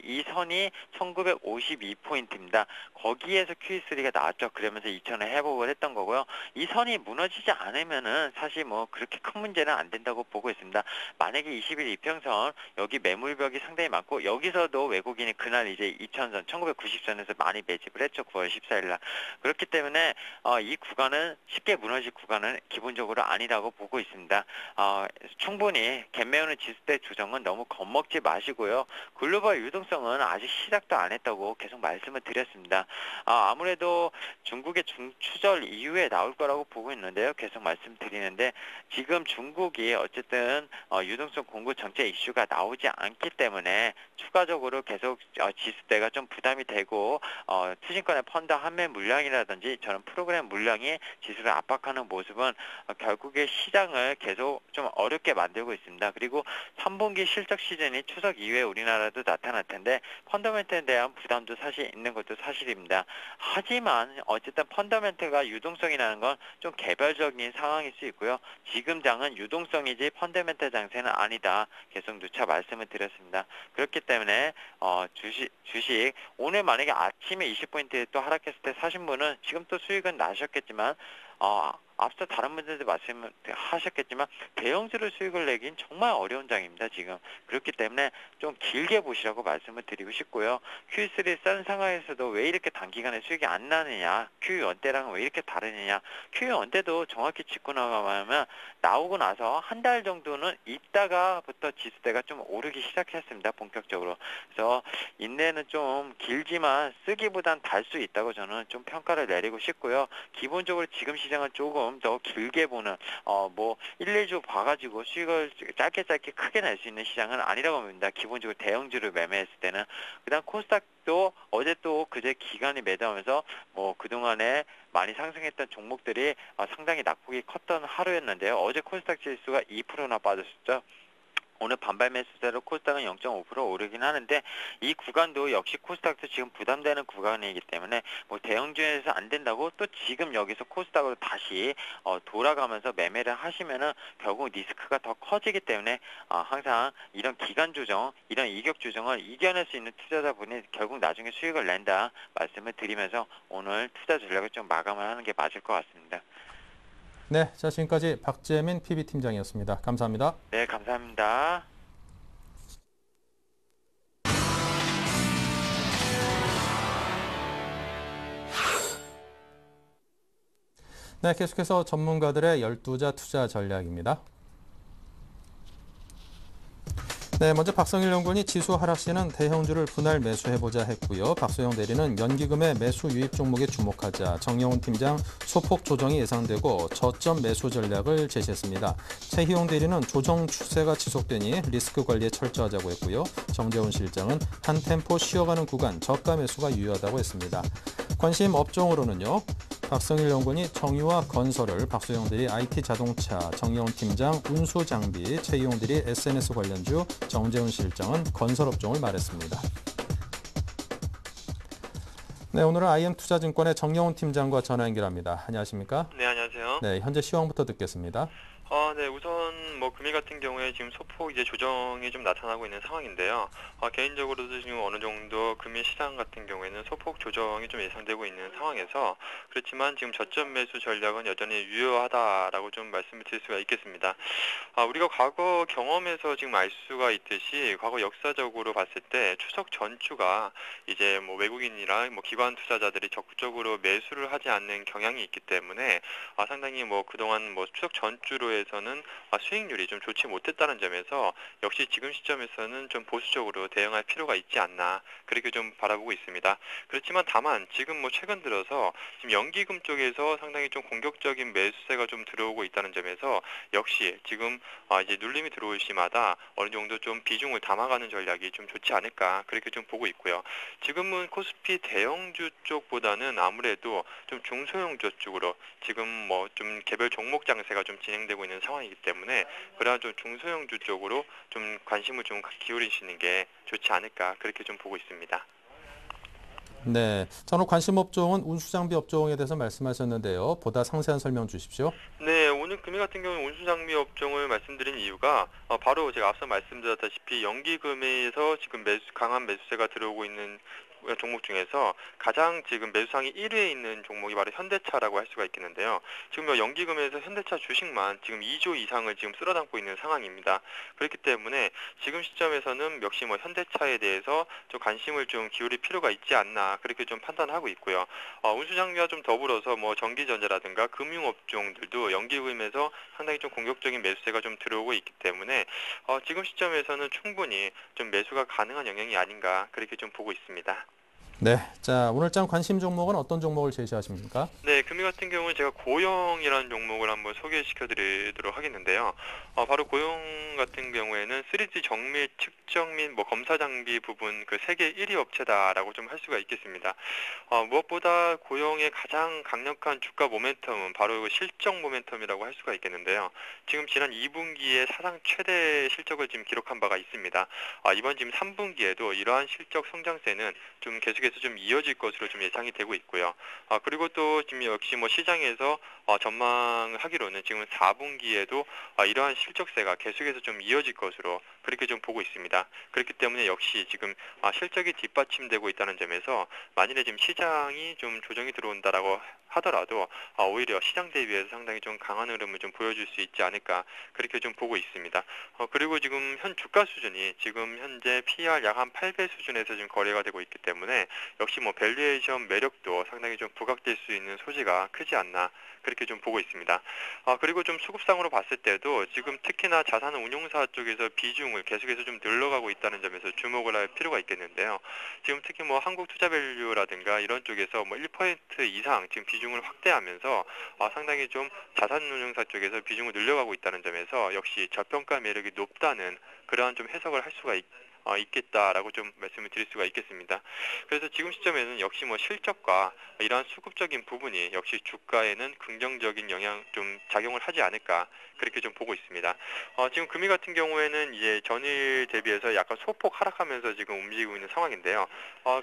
이 선이 1952포인트입니다. 거기에서 QE3가 나왔죠. 그러면서 2000을 회복을 했던 거고요. 이 선이 무너지지 않으면은 사실 뭐 그렇게 큰 문제는 안 된다고 보고 있습니다. 만약에 20일 이평선 여기 매물벽이 상당히 많고, 여기서도 외국인이 그날 이제 2000선 1990선에서 많이 매집을 했죠. 9월 14일 날. 그렇기 때문에 이 구간은 쉽게 무너질 구간은 기본적으로 아니라고 보고 있습니다. 충분히 갭 메우는 지수대 조정은 너무 겁먹지 마시고요. 글로벌 유동성은 아직 시작도 안 했다고 계속 말씀을 드렸습니다. 아무래도 중국의 추절 이후에 나올 거라고 보고 있는데요. 계속 말씀드리는데, 지금 중국이 어쨌든 유동성 공급 정책 이슈가 나오지 않기 때문에 추가적으로 계속 지수대가 좀 부담이 되고, 투신권의 펀드 한매 물량이라든지 저는 프로그램 물량이 지수를 압박하는 모습은 결국에 시장을 계속 좀 어렵게 만들고 있습니다. 그리고 3분기 실적 시즌이 추석 이후에 우리나라도 나타날 텐데 펀더멘트에 대한 부담도 사실 있는 것도 사실입니다. 하지만 어쨌든 펀더멘트가 유동성이라는 건 좀 개별적인 상황일 수 있고요. 지금 장은 유동성이지 펀더멘트 장세는 아니다, 계속 누차 말씀을 드렸습니다. 그렇기 때문에 주식 오늘 만약에 아침에 20포인트 또 하락했을 때 사신 분은 지금 또 수익은 나셨겠지만 앞서 다른 분들도 말씀하셨겠지만 대형주로 수익을 내긴 정말 어려운 장입니다, 지금. 그렇기 때문에 좀 길게 보시라고 말씀을 드리고 싶고요. Q3 싼 상황에서도 왜 이렇게 단기간에 수익이 안 나느냐, Q 연대랑은 왜 이렇게 다르느냐. Q 연대도 정확히 짚고 나가면 나오고 나서 한 달 정도는 있다가부터 지수대가 좀 오르기 시작했습니다, 본격적으로. 그래서 인내는 좀 길지만 쓰기보단 달 수 있다고 저는 좀 평가를 내리고 싶고요. 기본적으로 지금 시장은 조금 더 길게 보는 1, 2주 봐가지고 수익을 짧게 크게 낼 수 있는 시장은 아니라고 봅니다. 기본적으로 대형주를 매매했을 때는. 그다음 코스닥도 어제 또 그제 기간이 매도하면서 그동안에 많이 상승했던 종목들이 상당히 낙폭이 컸던 하루였는데요. 어제 코스닥 지수가 2%나 빠졌었죠. 오늘 반발 매수세로 코스닥은 0.5% 오르긴 하는데 이 구간도 역시 코스닥도 지금 부담되는 구간이기 때문에 대형주에서 안 된다고 또 지금 여기서 코스닥으로 다시 돌아가면서 매매를 하시면은 결국 리스크가 더 커지기 때문에 항상 이런 기간 조정, 이런 이격 조정을 이겨낼 수 있는 투자자분이 결국 나중에 수익을 낸다 말씀을 드리면서 오늘 투자 전략을 좀 마감을 하는 게 맞을 것 같습니다. 네, 자 지금까지 박재민 PB팀장이었습니다. 감사합니다. 네, 감사합니다. 네, 계속해서 전문가들의 12자 투자 전략입니다. 네, 먼저 박성일 연구원이 지수 하락 시에는 대형주를 분할 매수해보자 했고요. 박소영 대리는 연기금의 매수 유입 종목에 주목하자, 정영훈 팀장 소폭 조정이 예상되고 저점 매수 전략을 제시했습니다. 최희용 대리는 조정 추세가 지속되니 리스크 관리에 철저하자고 했고요. 정재훈 실장은 한 템포 쉬어가는 구간 저가 매수가 유효하다고 했습니다. 관심 업종으로는요. 박성일 연구원이 정유와 건설을, 박소영 대리 IT 자동차, 정영훈 팀장 운수 장비, 최희용 대리 SNS 관련주, 정재훈 실장은 건설업종을 말했습니다. 네, 오늘은 IM투자증권의 정영훈 팀장과 전화 연결합니다. 안녕하십니까? 네, 안녕하세요. 네, 현재 시황부터 듣겠습니다. 네, 우선 금일 같은 경우에 지금 소폭 이제 조정이 좀 나타나고 있는 상황인데요. 개인적으로도 지금 어느 정도 금일 시장 같은 경우에는 소폭 조정이 좀 예상되고 있는 상황에서 그렇지만 지금 저점 매수 전략은 여전히 유효하다라고 좀 말씀을 드릴 수가 있겠습니다. 우리가 과거 경험에서 지금 알 수가 있듯이 과거 역사적으로 봤을 때 추석 전주가 이제 외국인이랑 기관 투자자들이 적극적으로 매수를 하지 않는 경향이 있기 때문에 상당히 그동안 추석 전주로 해서는 수익률이 좀 좋지 못했다는 점에서 역시 지금 시점에서는 좀 보수적으로 대응할 필요가 있지 않나 그렇게 좀 바라보고 있습니다. 그렇지만 다만 지금 최근 들어서 지금 연기금 쪽에서 상당히 좀 공격적인 매수세가 좀 들어오고 있다는 점에서 역시 지금 이제 눌림이 들어올 시마다 어느 정도 좀 비중을 담아가는 전략이 좀 좋지 않을까 그렇게 좀 보고 있고요. 지금은 코스피 대형주 쪽보다는 아무래도 좀 중소형주 쪽으로 지금 좀 개별 종목 장세가 좀 진행되고 있는 상황이기 때문에 그러한 좀 중소형주 쪽으로 좀 관심을 좀 기울이시는 게 좋지 않을까 그렇게 좀 보고 있습니다. 네, 자, 오늘 관심 업종은 운수장비 업종에 대해서 말씀하셨는데요. 보다 상세한 설명 주십시오. 네, 오늘 금일 같은 경우는 운수장비 업종을 말씀드린 이유가 바로 제가 앞서 말씀드렸다시피 연기금에서 지금 강한 매수세가 들어오고 있는 종목 중에서 가장 지금 매수상이 1위에 있는 종목이 바로 현대차라고 할 수가 있겠는데요. 지금 연기금에서 현대차 주식만 지금 2조 이상을 지금 쓸어담고 있는 상황입니다. 그렇기 때문에 지금 시점에서는 역시 현대차에 대해서 좀 관심을 좀 기울일 필요가 있지 않나 그렇게 좀 판단하고 있고요. 운수장비와 좀 더불어서 전기전자라든가 금융업종들도 연기금에서 상당히 좀 공격적인 매수세가 좀 들어오고 있기 때문에 지금 시점에서는 충분히 좀 매수가 가능한 영향이 아닌가 그렇게 좀 보고 있습니다. 네, 자, 오늘장 관심 종목은 어떤 종목을 제시하십니까? 네, 금일 같은 경우는 제가 고영이라는 종목을 한번 소개시켜 드리도록 하겠는데요. 바로 고영 같은 경우에는 3D 정밀 측정 및 검사 장비 부분 그 세계 1위 업체다라고 좀 할 수가 있겠습니다. 무엇보다 고영의 가장 강력한 주가 모멘텀은 바로 실적 모멘텀이라고 할 수가 있겠는데요. 지금 지난 2분기에 사상 최대 실적을 지금 기록한 바가 있습니다. 이번 지금 3분기에도 이러한 실적 성장세는 좀 계속해서 계속해서 좀 이어질 것으로 좀 예상이 되고 있고요. 그리고 또 지금 역시 뭐 시장에서 전망하기로는 지금 4분기에도 이러한 실적세가 계속해서 좀 이어질 것으로 그렇게 좀 보고 있습니다. 그렇기 때문에 역시 지금 실적이 뒷받침되고 있다는 점에서 만일에 지금 시장이 좀 조정이 들어온다라고 하더라도 오히려 시장 대비해서 상당히 좀 강한 흐름을 좀 보여줄 수 있지 않을까 그렇게 좀 보고 있습니다. 그리고 지금 현 주가 수준이 지금 현재 PER 약 한 8배 수준에서 지금 거래가 되고 있기 때문에 역시 뭐 밸류에이션 매력도 상당히 좀 부각될 수 있는 소지가 크지 않나 그렇게 좀 보고 있습니다. 그리고 좀 수급상으로 봤을 때도 지금 특히나 자산운용사 쪽에서 비중을 계속해서 좀 늘려가고 있다는 점에서 주목을 할 필요가 있겠는데요. 지금 특히 뭐 한국투자밸류라든가 이런 쪽에서 뭐 1% 이상 지금 비중을 확대하면서 상당히 좀 자산운용사 쪽에서 비중을 늘려가고 있다는 점에서 역시 저평가 매력이 높다는 그러한 좀 해석을 할 수가 있겠다라고 좀 말씀을 드릴 수가 있겠습니다. 그래서 지금 시점에는 역시 뭐 실적과 이러한 수급적인 부분이 역시 주가에는 긍정적인 영향 좀 작용을 하지 않을까 그렇게 좀 보고 있습니다. 지금 금일 같은 경우에는 이제 전일 대비해서 약간 소폭 하락하면서 지금 움직이고 있는 상황인데요.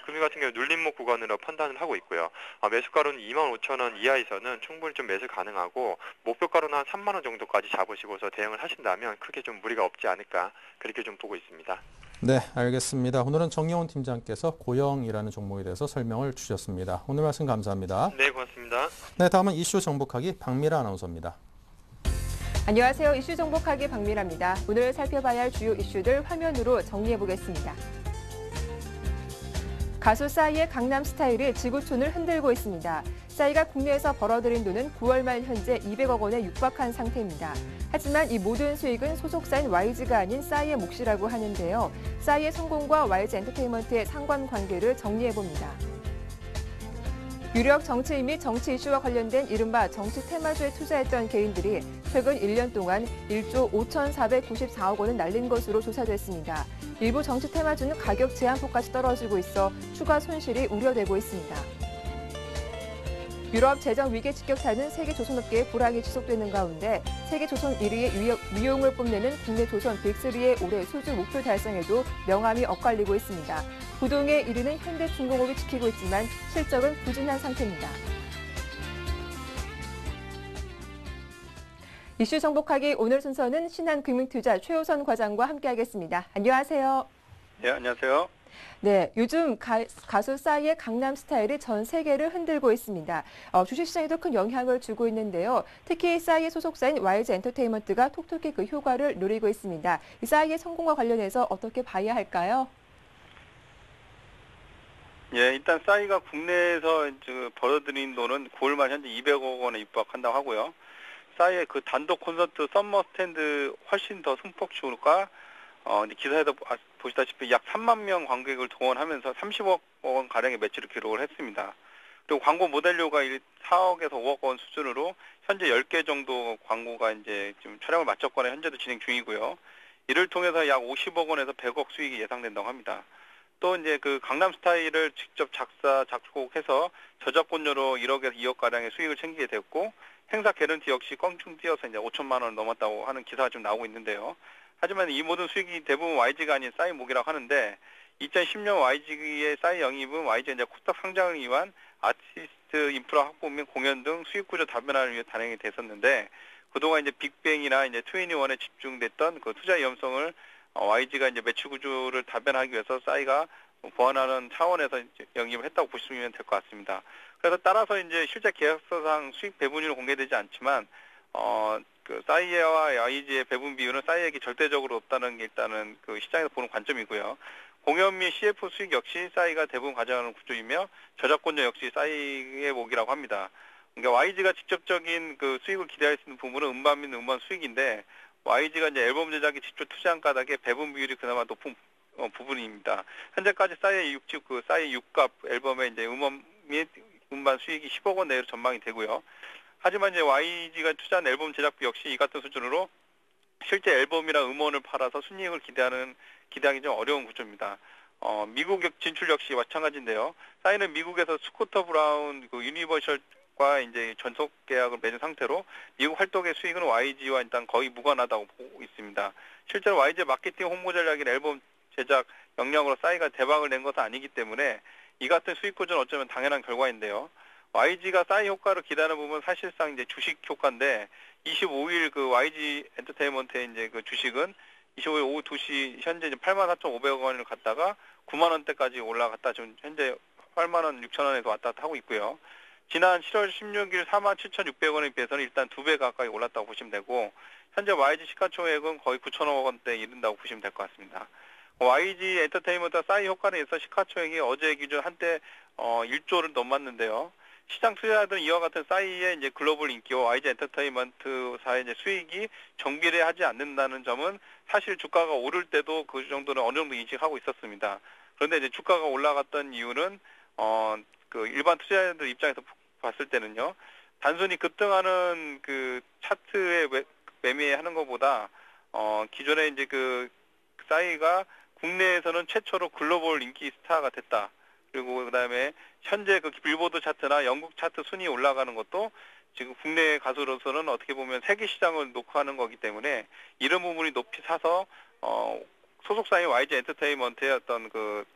금일 같은 경우 눌림목 구간으로 판단을 하고 있고요. 매수가로는 25,000원 이하에서는 충분히 좀 매수 가능하고 목표가로는 한 3만 원 정도까지 잡으시고서 대응을 하신다면 크게 좀 무리가 없지 않을까 그렇게 좀 보고 있습니다. 네, 알겠습니다. 오늘은 정영훈 팀장께서 고영이라는 종목에 대해서 설명을 주셨습니다. 오늘 말씀 감사합니다. 네, 고맙습니다. 네, 다음은 이슈 정복하기 박미라 아나운서입니다. 안녕하세요. 이슈 정복하기 박미라입니다. 오늘 살펴봐야 할 주요 이슈들 화면으로 정리해 보겠습니다. 가수 싸이의 강남 스타일이 지구촌을 흔들고 있습니다. 싸이가 국내에서 벌어들인 돈은 9월 말 현재 200억 원에 육박한 상태입니다. 하지만 이 모든 수익은 소속사인 YG가 아닌 싸이의 몫이라고 하는데요. 싸이의 성공과 YG 엔터테인먼트의 상관관계를 정리해봅니다. 유력 정치인 및 정치 이슈와 관련된 이른바 정치 테마주에 투자했던 개인들이 최근 1년 동안 1조 5,494억 원을 날린 것으로 조사됐습니다. 일부 정치 테마주는 가격 제한폭까지 떨어지고 있어 추가 손실이 우려되고 있습니다. 유럽 재정 위기에 직격타는 세계 조선업계의 불황이 지속되는 가운데 세계 조선 1위의 위용을 뽐내는 국내 조선 빅3의 올해 수주 목표 달성에도 명암이 엇갈리고 있습니다. 부동의 1위는 현대중공업이 지키고 있지만 실적은 부진한 상태입니다. 이슈 정복하기 오늘 순서는 신한금융투자 최호선 과장과 함께하겠습니다. 안녕하세요. 네, 안녕하세요. 네, 요즘 가수 싸이의 강남 스타일이 전 세계를 흔들고 있습니다. 주식시장에도 큰 영향을 주고 있는데요. 특히 싸이의 소속사인 YG 엔터테인먼트가 톡톡히 그 효과를 누리고 있습니다. 이 싸이의 성공과 관련해서 어떻게 봐야 할까요? 예, 일단 싸이가 국내에서 벌어들인 돈은 9월 말 현재 200억 원에 육박한다고 하고요. 싸이의 그 단독 콘서트 썸머 스탠드 훨씬 더 승폭주가 기사에도 보시다시피 약 3만 명 관객을 동원하면서 30억 원 가량의 매출을 기록을 했습니다. 그리고 광고 모델료가 4억에서 5억 원 수준으로 현재 10개 정도 광고가 이제 지금 촬영을 마쳤거나 현재도 진행 중이고요. 이를 통해서 약 50억 원에서 100억 수익이 예상된다고 합니다. 또 이제 그 강남 스타일을 직접 작곡해서 저작권료로 1억에서 2억 가량의 수익을 챙기게 됐고 행사 개런티 역시 껑충 뛰어서 이제 5천만 원 넘었다고 하는 기사가 좀 나오고 있는데요. 하지만 이 모든 수익이 대부분 YG가 아닌 싸이 몫이라고 하는데 2010년 YG의 싸이 영입은 YG가 이제 코스닥 상장을 위한 아티스트 인프라 확보 및 공연 등 수익 구조 다변화를 위해 단행이 됐었는데 그동안 이제 빅뱅이나 이제 2NE1에 집중됐던 그 투자 위험성을 YG가 이제 매출 구조를 다변화하기 위해서 싸이가 보완하는 차원에서 이제 영입을 했다고 보시면 될 것 같습니다. 그래서 따라서 이제 실제 계약서상 수익 배분율은 공개되지 않지만 그 싸이와 YG의 배분 비율은 싸이에게 절대적으로 없다는 게 일단은 그 시장에서 보는 관점이고요. 공연 및 CF 수익 역시 싸이가 대부분 가져가는 구조이며 저작권료 역시 싸이의 몫이라고 합니다. 그러니까 YG가 직접적인 그 수익을 기대할 수 있는 부분은 음반 및 음원 수익인데 YG가 이제 앨범 제작에 직접 투자한 까닭에 배분 비율이 그나마 높은 부분입니다. 현재까지 싸이의 싸이 6갑 앨범의 이제 음원 및 음반 수익이 10억 원 내로 전망이 되고요. 하지만 이제 YG가 투자한 앨범 제작비 역시 이 같은 수준으로 실제 앨범이나 음원을 팔아서 순이익을 기대하기 좀 어려운 구조입니다. 미국 진출 역시 마찬가지인데요. 싸이는 미국에서 스코터 브라운 그 유니버셜과 이제 전속 계약을 맺은 상태로 미국 활동의 수익은 YG와 일단 거의 무관하다고 보고 있습니다. 실제로 YG의 마케팅 홍보 전략인 앨범 제작 역량으로 싸이가 대박을 낸 것은 아니기 때문에 이 같은 수익 구조는 어쩌면 당연한 결과인데요. YG가 싸이 효과를 기대하는 부분은 사실상 이제 주식 효과인데 25일 그 YG 엔터테인먼트의 이제 그 주식은 25일 오후 2시 현재 이제 84,500원을 갔다가 9만 원대까지 올라갔다 지금 현재 8만 원 6천 원에서 왔다 갔다 하고 있고요. 지난 7월 16일 47,600원에 비해서는 일단 2배 가까이 올랐다고 보시면 되고 현재 YG 시가총액은 거의 9천억 원대에 이른다고 보시면 될 것 같습니다. YG 엔터테인먼트와 싸이 효과에 의해서 시가총액이 어제 기준 한때 1조를 넘었는데요. 시장 투자자들은 이와 같은 싸이의 이제 글로벌 인기와 YG 엔터테인먼트사의 이제 수익이 정비례하지 않는다는 점은 사실 주가가 오를 때도 그 정도는 어느 정도 인식하고 있었습니다. 그런데 이제 주가가 올라갔던 이유는 그 일반 투자자들 입장에서 봤을 때는요. 단순히 급등하는 그 차트에 매매하는 것보다 기존에 이제 그 싸이가 국내에서는 최초로 글로벌 인기 스타가 됐다. 그리고 그다음에 현재 그 빌보드 차트나 영국 차트 순위 올라가는 것도 지금 국내 가수로서는 어떻게 보면 세계 시장을 녹화하는 거기 때문에 이런 부분이 높이 사서 소속사인 YG 엔터테인먼트의 어떤 그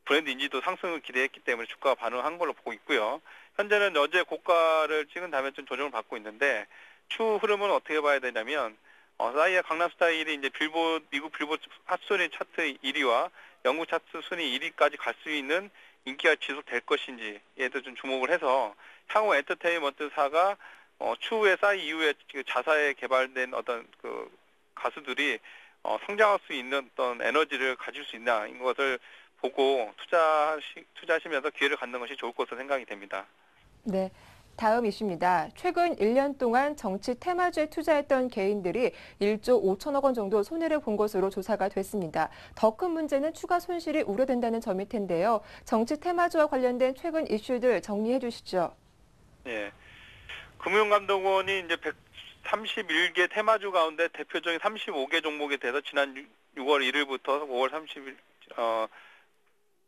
브랜드 인지도 상승을 기대했기 때문에 주가가 반응한 걸로 보고 있고요. 현재는 어제 고가를 찍은 다음에 좀 조정을 받고 있는데 추후 흐름은 어떻게 봐야 되냐면 싸이의 강남스타일이 이제 미국 빌보드 핫순위 차트 1위와 영국 차트 순위 1위까지 갈 수 있는 인기가 지속될 것인지에도 좀 주목을 해서 향후 엔터테인먼트사가 추후에 싸이 이후에 자사에 개발된 어떤 그 가수들이 성장할 수 있는 어떤 에너지를 가질 수 있나 이것을 보고 투자하시면서 기회를 갖는 것이 좋을 것으로 생각이 됩니다. 네. 다음 이슈입니다. 최근 1년 동안 정치 테마주에 투자했던 개인들이 1조 5천억 원 정도 손해를 본 것으로 조사가 됐습니다. 더 큰 문제는 추가 손실이 우려된다는 점일 텐데요. 정치 테마주와 관련된 최근 이슈들 정리해 주시죠. 네. 금융감독원이 이제 131개 테마주 가운데 대표적인 35개 종목에 대해서 지난 6월 1일부터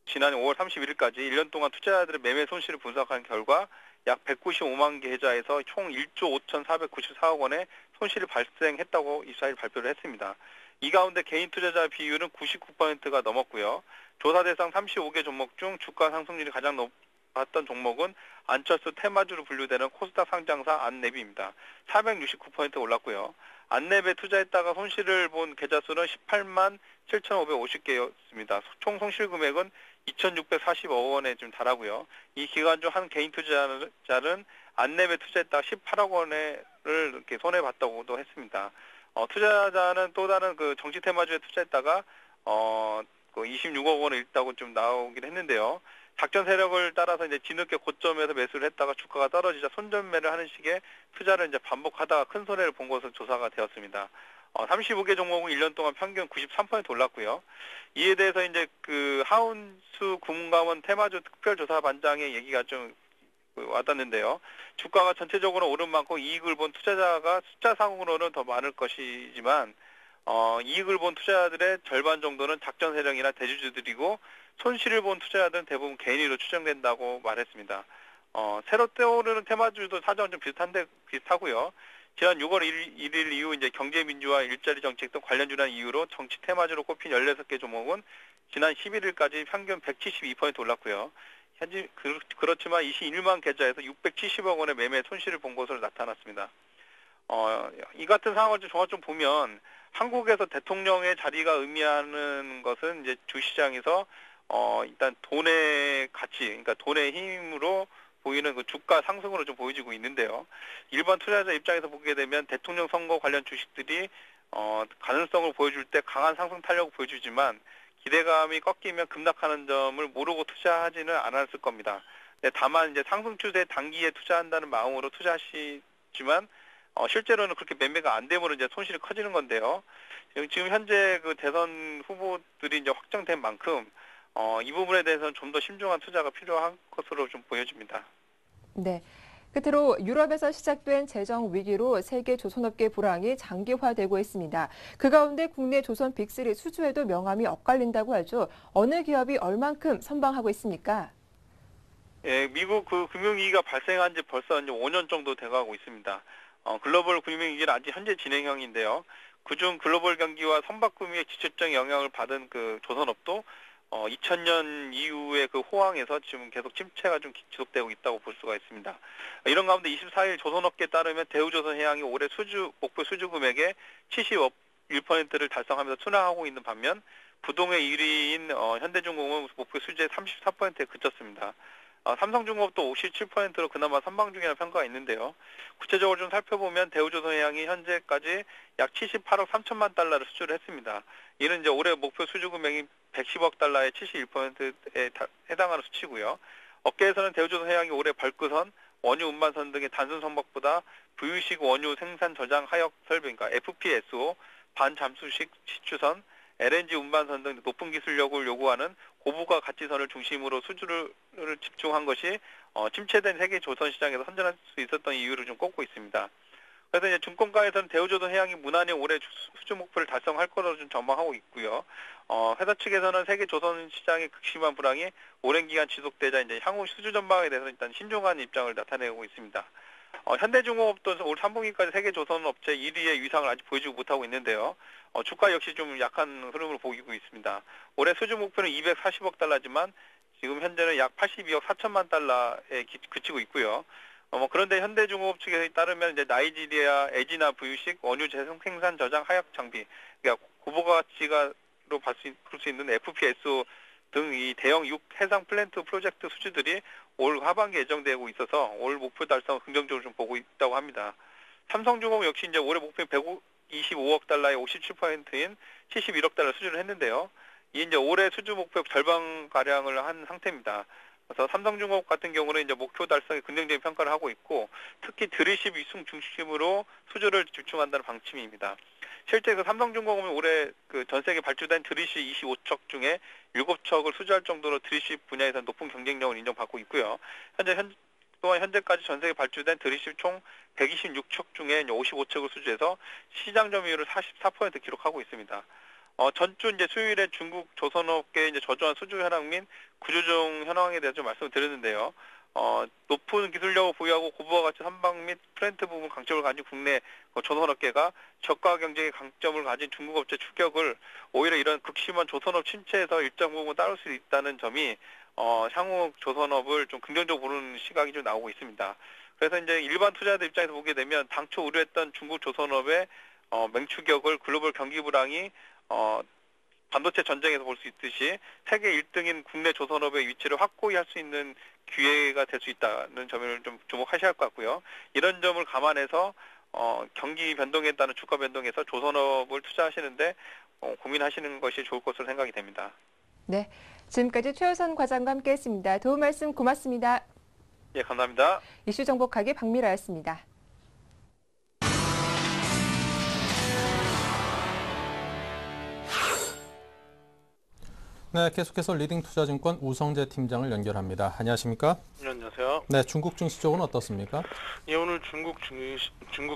지난 5월 31일까지 1년 동안 투자자들의 매매 손실을 분석한 결과 약 195만 개 계좌에서 총 1조 5,494억 원의 손실이 발생했다고 이사일 발표를 했습니다. 이 가운데 개인 투자자 비율은 99%가 넘었고요. 조사 대상 35개 종목 중 주가 상승률이 가장 높았던 종목은 안철수 테마주로 분류되는 코스닥 상장사 안랩입니다. 469% 올랐고요. 안랩에 투자했다가 손실을 본 계좌 수는 18만 7,550개였습니다. 총 손실 금액은 2,640억 원에 좀 달하고요. 이 기간 중 한 개인 투자자는 안랩에 투자했다가 18억 원을 이렇게 손해봤다고도 했습니다. 투자자는 또 다른 그 정치 테마주에 투자했다가 그 26억 원을 잃다고 좀 나오긴 했는데요. 작전 세력을 따라서 이제 뒤늦게 고점에서 매수를 했다가 주가가 떨어지자 손절매를 하는 식의 투자를 이제 반복하다가 큰 손해를 본 것으로 조사가 되었습니다. 35개 종목은 1년 동안 평균 93% 올랐고요. 이에 대해서 이제 그 하운수 금감원 테마주 특별조사반장의 얘기가 좀 와닿는데요. 주가가 전체적으로 오른 만큼 이익을 본 투자자가 숫자상으로는 더 많을 것이지만 이익을 본 투자자들의 절반 정도는 작전 세력이나 대주주들이고 손실을 본 투자자들은 대부분 개인으로 추정된다고 말했습니다. 새로 떠오르는 테마주도 사정은 좀 비슷하고요. 지난 6월 1일 이후 이제 경제민주화 일자리 정책 등 관련 주란 이유로 정치 테마주로 꼽힌 16개 종목은 지난 11일까지 평균 172% 올랐고요. 현재 그렇지만 21만 계좌에서 670억 원의 매매 손실을 본 것으로 나타났습니다. 이 같은 상황을 좀 종합 좀 보면 한국에서 대통령의 자리가 의미하는 것은 이제 주시장에서 일단 돈의 가치, 그러니까 돈의 힘으로 보이는 그 주가 상승으로 좀 보여지고 있는데요. 일반 투자자 입장에서 보게 되면 대통령 선거 관련 주식들이 가능성을 보여줄 때 강한 상승 탄력을 보여주지만 기대감이 꺾이면 급락하는 점을 모르고 투자하지는 않았을 겁니다. 다만 이제 상승 추세 단기에 투자한다는 마음으로 투자하시지만 실제로는 그렇게 매매가 안 되면 이제 손실이 커지는 건데요. 지금 현재 그 대선 후보들이 이제 확정된 만큼 이 부분에 대해서는 좀 더 신중한 투자가 필요한 것으로 좀 보여집니다. 네. 끝으로 유럽에서 시작된 재정 위기로 세계 조선업계 불황이 장기화되고 있습니다. 그 가운데 국내 조선 빅3 수주에도 명암이 엇갈린다고 하죠. 어느 기업이 얼만큼 선방하고 있습니까? 예, 미국 그 금융위기가 발생한 지 벌써 이제 5년 정도 돼가고 있습니다. 글로벌 금융위기는 아직 현재 진행형인데요. 그중 글로벌 경기와 선박금융의 직접적인 영향을 받은 그 조선업도 2000년 이후에 그 호황에서 지금 계속 침체가 좀 지속되고 있다고 볼 수가 있습니다. 이런 가운데 24일 조선업계에 따르면 대우조선해양이 올해 목표 수주 금액의 71%를 달성하면서 순항하고 있는 반면 부동의 1위인 현대중공업은 목표 수주의 34%에 그쳤습니다. 삼성중공업도 57%로 그나마 선방중이라는 평가가 있는데요. 구체적으로 좀 살펴보면 대우조선해양이 현재까지 약 78억 3천만 달러를 수주를 했습니다. 이는 이제 올해 목표 수주 금액이 110억 달러의 71%에 해당하는 수치고요. 업계에서는 대우조선해양이 올해 벌크선, 원유 운반선 등의 단순 선박보다 부유식 원유 생산 저장 하역 설비, 그러니까 FPSO, 반잠수식 시추선, LNG 운반선 등 높은 기술력을 요구하는 고부가 가치선을 중심으로 수주를 집중한 것이 침체된 세계 조선 시장에서 선전할 수 있었던 이유를 좀 꼽고 있습니다. 그래서 이제 증권가에서는 대우조선해양이 무난히 올해 수주 목표를 달성할 거로 좀 전망하고 있고요. 회사 측에서는 세계 조선 시장의 극심한 불황이 오랜 기간 지속되자 이제 향후 수주 전망에 대해서 일단 신중한 입장을 나타내고 있습니다. 현대중공업도 올 3분기까지 세계 조선 업체 1위의 위상을 아직 보여주지 못하고 있는데요. 주가 역시 좀 약한 흐름을 보이고 있습니다. 올해 수주 목표는 240억 달러지만 지금 현재는 약 82억 4천만 달러에 그치고 있고요. 그런데 현대중공업 측에 따르면 이제 나이지리아 에지나 부유식 원유 재생 생산 저장 하역 장비, 그러니까 고부가 가치가로 볼 수 있는 FPSO 등 이 대형 6 해상 플랜트 프로젝트 수주들이 올 하반기 예정되고 있어서 올 목표 달성을 긍정적으로 좀 보고 있다고 합니다. 삼성중공업 역시 이제 올해 목표 125억 달러의 57%인 71억 달러 수주를 했는데요. 이 이제 올해 수주 목표 절반 가량을 한 상태입니다. 그래서 삼성중공업 같은 경우는 이제 목표 달성에 긍정적인 평가를 하고 있고 특히 드릴십 위승 중심으로 수주를 집중한다는 방침입니다. 실제 그 삼성중공업은 올해 그 전 세계 발주된 드릴십 25척 중에 7척을 수주할 정도로 드릴십 분야에서 높은 경쟁력을 인정받고 있고요. 또한 현재까지 전 세계 발주된 드릴십 총 126척 중에 55척을 수주해서 시장 점유율을 44% 기록하고 있습니다. 전주 이제 수요일에 중국 조선업계 이제 저조한 수주 현황 및 구조조정 현황에 대해서 좀 말씀을 드렸는데요. 높은 기술력을 보유하고 고부가 가치 선박 및 플랜트 부분 강점을 가진 국내 조선업계가 저가 경쟁의 강점을 가진 중국 업체 추격을 오히려 이런 극심한 조선업 침체에서 일정 부분 따를 수 있다는 점이 향후 조선업을 좀 긍정적으로 보는 시각이 좀 나오고 있습니다. 그래서 이제 일반 투자자들 입장에서 보게 되면 당초 우려했던 중국 조선업의 맹추격을 글로벌 경기 불황이 반도체 전쟁에서 볼 수 있듯이 세계 1등인 국내 조선업의 위치를 확고히 할 수 있는 기회가 될 수 있다는 점을 좀 주목하셔야 할 것 같고요. 이런 점을 감안해서 경기 변동에 따른 주가 변동에서 조선업을 투자하시는데 고민하시는 것이 좋을 것으로 생각이 됩니다. 네, 지금까지 최우선 과장과 함께했습니다. 도움 말씀 고맙습니다. 예, 감사합니다. 이슈 정보카기 박미라였습니다. 네, 계속해서 리딩투자증권 우성재 팀장을 연결합니다. 안녕하십니까? 네, 안녕하세요. 네, 중국 증시 쪽은 어떻습니까? 예, 오늘 중국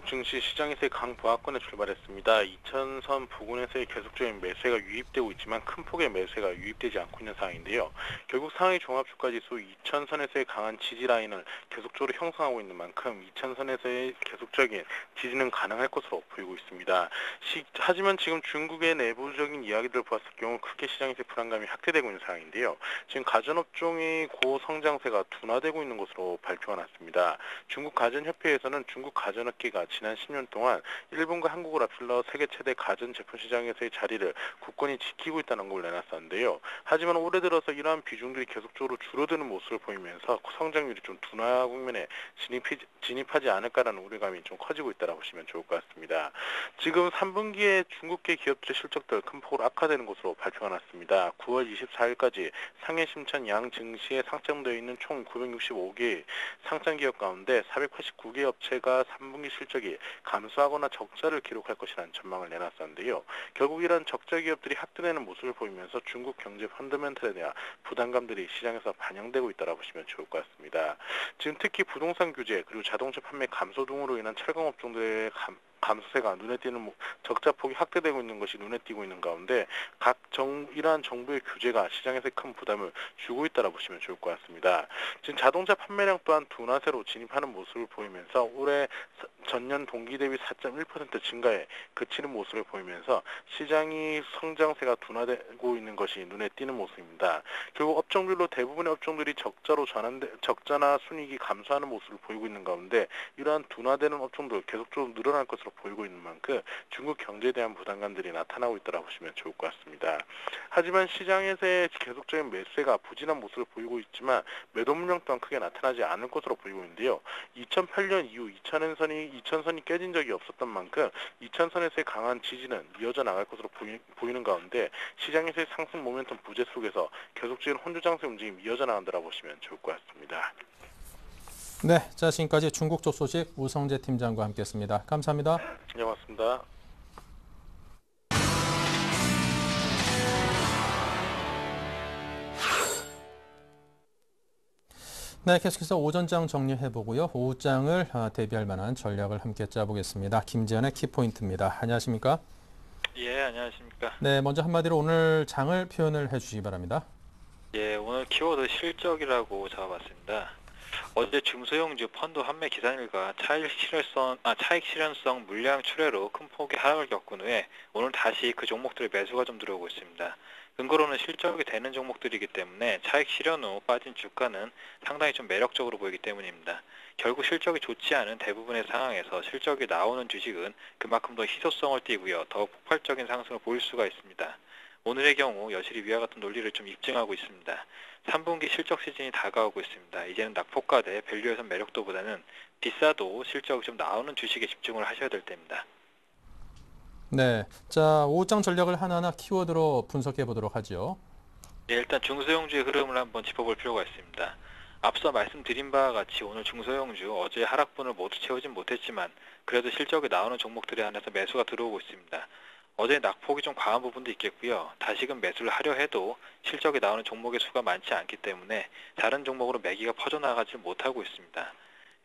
증시 시장에서의 강보합권에 출발했습니다. 2000선 부근에서의 계속적인 매수가 유입되고 있지만 큰 폭의 매수가 유입되지 않고 있는 상황인데요. 결국 상하이 종합주가지수 2000선에서의 강한 지지 라인을 계속적으로 형성하고 있는 만큼 2000선에서의 계속적인 지지는 가능할 것으로 보이고 있습니다. 하지만 지금 중국의 내부적인 이야기들을 보았을 경우 크게 시장에서의 불안감이 확대되고 있는 상황인데요. 지금 가전업종의 고성장세가 둔화되고 있는 것으로 발표가 났습니다. 중국 가전협회에서는 중국 가전업계가 지난 10년 동안 일본과 한국을 앞질러 세계 최대 가전 제품 시장에서의 자리를 굳건히 지키고 있다는 걸 내놨었는데요. 하지만 올해 들어서 이러한 비중들이 계속적으로 줄어드는 모습을 보이면서 성장률이 좀 둔화 국면에 진입하지 않을까라는 우려감이 좀 커지고 있다고 보시면 좋을 것 같습니다. 지금 3분기에 중국계 기업들의 실적들 큰 폭으로 악화되는 것으로 발표가 났습니다. 9월 24일까지 상해 심천 양 증시에 상장되어 있는 총 965개 상장 기업 가운데 489개 업체가 3분기 실적이 감소하거나 적자를 기록할 것이라는 전망을 내놨었는데요. 결국 이런 적자 기업들이 확대되는 모습을 보이면서 중국 경제 펀더멘털에 대한 부담감들이 시장에서 반영되고 있다고 보시면 좋을 것 같습니다. 지금 특히 부동산 규제 그리고 자동차 판매 감소 등으로 인한 철강 업종들의 감소세가 눈에 띄는 적자 폭이 확대되고 있는 것이 눈에 띄고 있는 가운데 이러한 정부의 규제가 시장에서 큰 부담을 주고 있다고 보시면 좋을 것 같습니다. 지금 자동차 판매량 또한 둔화세로 진입하는 모습을 보이면서 올해 전년 동기 대비 4.1% 증가에 그치는 모습을 보이면서 시장이 성장세가 둔화되고 있는 것이 눈에 띄는 모습입니다. 결국 업종별로 대부분의 업종들이 적자나 순이익이 감소하는 모습을 보이고 있는 가운데 이러한 둔화되는 업종들 계속적으로 늘어날 것으로 보이고 있는 만큼 중국 경제에 대한 부담감들이 나타나고 있다고 보시면 좋을 것 같습니다. 하지만 시장에서의 계속적인 매수세가 부진한 모습을 보이고 있지만 매도 물량 또한 크게 나타나지 않을 것으로 보이고 있는데요. 2008년 이후 2000선이 깨진 적이 없었던 만큼 2000선에서의 강한 지지는 이어져 나갈 것으로 보이는 가운데 시장에서의 상승 모멘텀 부재 속에서 계속적인 혼조 장세 움직임이 이어져 나간다고 보시면 좋을 것 같습니다. 네, 자 지금까지 중국 쪽 소식 우성재 팀장과 함께했습니다. 감사합니다. 네, 고맙습니다. 네, 계속해서 오전장 정리해보고요. 오후장을 대비할 만한 전략을 함께 짜보겠습니다. 김지현의 키포인트입니다. 안녕하십니까? 예, 안녕하십니까? 네, 먼저 한마디로 오늘 장을 표현을 해주시기 바랍니다. 예, 오늘 키워드 실적이라고 잡아봤습니다. 어제 중소형주 펀드 환매 기산일과 차익 실현성 물량 출회로 큰 폭의 하락을 겪은 후에 오늘 다시 그 종목들의 매수가 좀 들어오고 있습니다. 근거로는 실적이 되는 종목들이기 때문에 차익 실현 후 빠진 주가는 상당히 좀 매력적으로 보이기 때문입니다. 결국 실적이 좋지 않은 대부분의 상황에서 실적이 나오는 주식은 그만큼 더 희소성을 띠고요. 더욱 폭발적인 상승을 보일 수가 있습니다. 오늘의 경우 여실히 위와 같은 논리를 좀 입증하고 있습니다. 3분기 실적 시즌이 다가오고 있습니다. 이제는 낙폭과대 밸류에선 매력도보다는 비싸도 실적이 좀 나오는 주식에 집중을 하셔야 될 때입니다. 네, 자 오후장 전략을 하나하나 키워드로 분석해 보도록 하죠. 네, 일단 중소형주의 흐름을 한번 짚어볼 필요가 있습니다. 앞서 말씀드린 바와 같이 오늘 중소형주 어제 하락분을 모두 채우진 못했지만 그래도 실적이 나오는 종목들에 한해서 매수가 들어오고 있습니다. 어제 낙폭이 좀 과한 부분도 있겠고요. 다시금 매수를 하려 해도 실적이 나오는 종목의 수가 많지 않기 때문에 다른 종목으로 매기가 퍼져나가지 못하고 있습니다.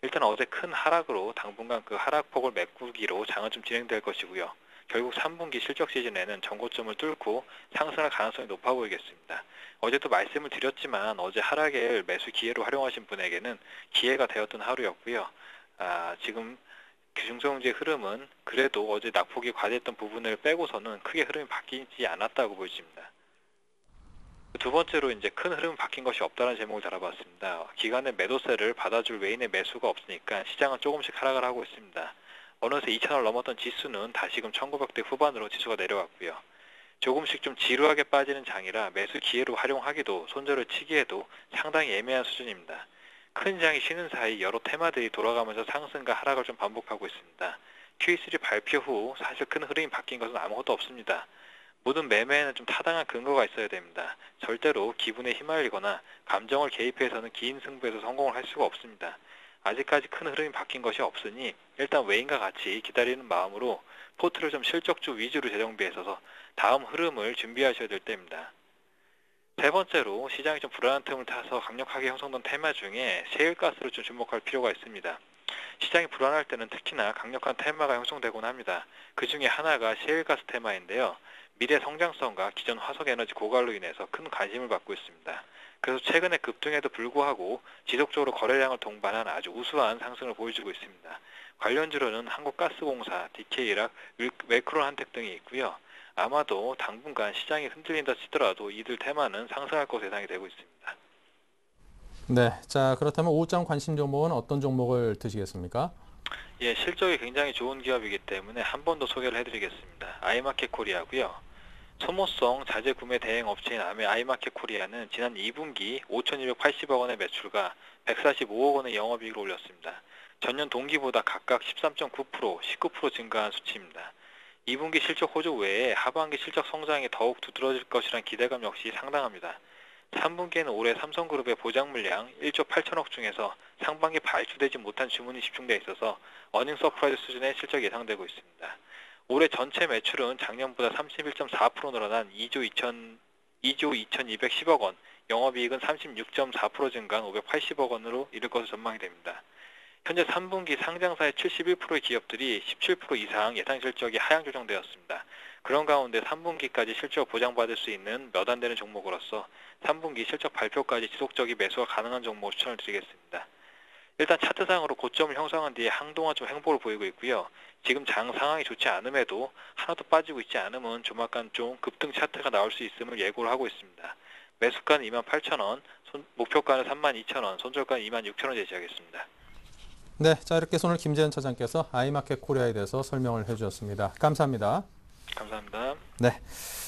일단 어제 큰 하락으로 당분간 그 하락폭을 메꾸기로 장은 좀 진행될 것이고요. 결국 3분기 실적 시즌에는 전고점을 뚫고 상승할 가능성이 높아 보이겠습니다. 어제도 말씀을 드렸지만 어제 하락을 매수 기회로 활용하신 분에게는 기회가 되었던 하루였고요. 지금 중소형주의 흐름은 그래도 어제 낙폭이 과대했던 부분을 빼고서는 크게 흐름이 바뀌지 않았다고 보여집니다. 두 번째로 이제 큰 흐름이 바뀐 것이 없다는 제목을 달아봤습니다. 기관의 매도세를 받아줄 외인의 매수가 없으니까 시장은 조금씩 하락을 하고 있습니다. 어느새 2,000을 넘었던 지수는 다시금 1,900대 후반으로 지수가 내려왔고요. 조금씩 좀 지루하게 빠지는 장이라 매수 기회로 활용하기도 손절을 치기에도 상당히 애매한 수준입니다. 큰 장이 쉬는 사이 여러 테마들이 돌아가면서 상승과 하락을 좀 반복하고 있습니다. Q3 발표 후 사실 큰 흐름이 바뀐 것은 아무것도 없습니다. 모든 매매에는 좀 타당한 근거가 있어야 됩니다. 절대로 기분에 휘말리거나 감정을 개입해서는 긴 승부에서 성공을 할 수가 없습니다. 아직까지 큰 흐름이 바뀐 것이 없으니 일단 외인과 같이 기다리는 마음으로 포트를 좀 실적주 위주로 재정비해서 다음 흐름을 준비하셔야 될 때입니다. 세 번째로 시장이 좀 불안한 틈을 타서 강력하게 형성된 테마 중에 셰일가스를 좀 주목할 필요가 있습니다. 시장이 불안할 때는 특히나 강력한 테마가 형성되곤 합니다. 그 중에 하나가 셰일가스 테마인데요. 미래 성장성과 기존 화석에너지 고갈로 인해서 큰 관심을 받고 있습니다. 그래서 최근에 급등에도 불구하고 지속적으로 거래량을 동반한 아주 우수한 상승을 보여주고 있습니다. 관련주로는 한국가스공사, DK락, 웰크론한텍 등이 있고요. 아마도 당분간 시장이 흔들린다 치더라도 이들 테마는 상승할 것으로 예상이 되고 있습니다. 네, 자 그렇다면 오후장 관심 종목은 어떤 종목을 드시겠습니까? 예, 실적이 굉장히 좋은 기업이기 때문에 한 번 더 소개를 해드리겠습니다. 아이마켓 코리아고요. 소모성 자재 구매 대행 업체인 아이마켓 코리아는 지난 2분기 5,280억 원의 매출과 145억 원의 영업이익을 올렸습니다. 전년 동기보다 각각 13.9%, 19% 증가한 수치입니다. 2분기 실적 호조 외에 하반기 실적 성장이 더욱 두드러질 것이란 기대감 역시 상당합니다. 3분기에는 올해 삼성그룹의 보장 물량 1조 8천억 중에서 상반기 발주되지 못한 주문이 집중돼 있어서 어닝 서프라이즈 수준의 실적이 예상되고 있습니다. 올해 전체 매출은 작년보다 31.4% 늘어난 2조 2,210억 원, 영업이익은 36.4% 증가한 580억 원으로 이를 것으로 전망이 됩니다. 현재 3분기 상장사의 71%의 기업들이 17% 이상 예상 실적이 하향 조정되었습니다. 그런 가운데 3분기까지 실적 보장받을 수 있는 몇 안 되는 종목으로서 3분기 실적 발표까지 지속적인 매수가 가능한 종목을 추천을 드리겠습니다. 일단 차트상으로 고점을 형성한 뒤에 한동안 좀 행보를 보이고 있고요. 지금 장 상황이 좋지 않음에도 하나도 빠지고 있지 않으면 조만간 좀 급등 차트가 나올 수 있음을 예고를 하고 있습니다. 매수가는 28,000원, 목표가는 32,000원, 손절가는 26,000원 제시하겠습니다. 네, 자 이렇게 오늘 김재현 차장께서 아이마켓 코리아에 대해서 설명을 해주셨습니다. 감사합니다. 감사합니다. 네.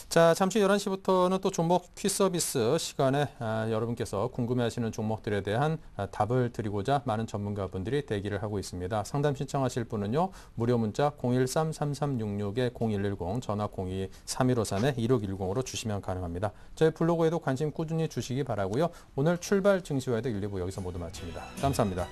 자, 잠시 11시부터는 또 종목 퀴즈 서비스 시간에 여러분께서 궁금해하시는 종목들에 대한 답을 드리고자 많은 전문가분들이 대기를 하고 있습니다. 상담 신청하실 분은요. 무료 문자 013-3366-0110 전화 02-3153-2610으로 주시면 가능합니다. 저희 블로그에도 관심 꾸준히 주시기 바라고요. 오늘 출발 증시와이드 1, 2부 여기서 모두 마칩니다. 감사합니다.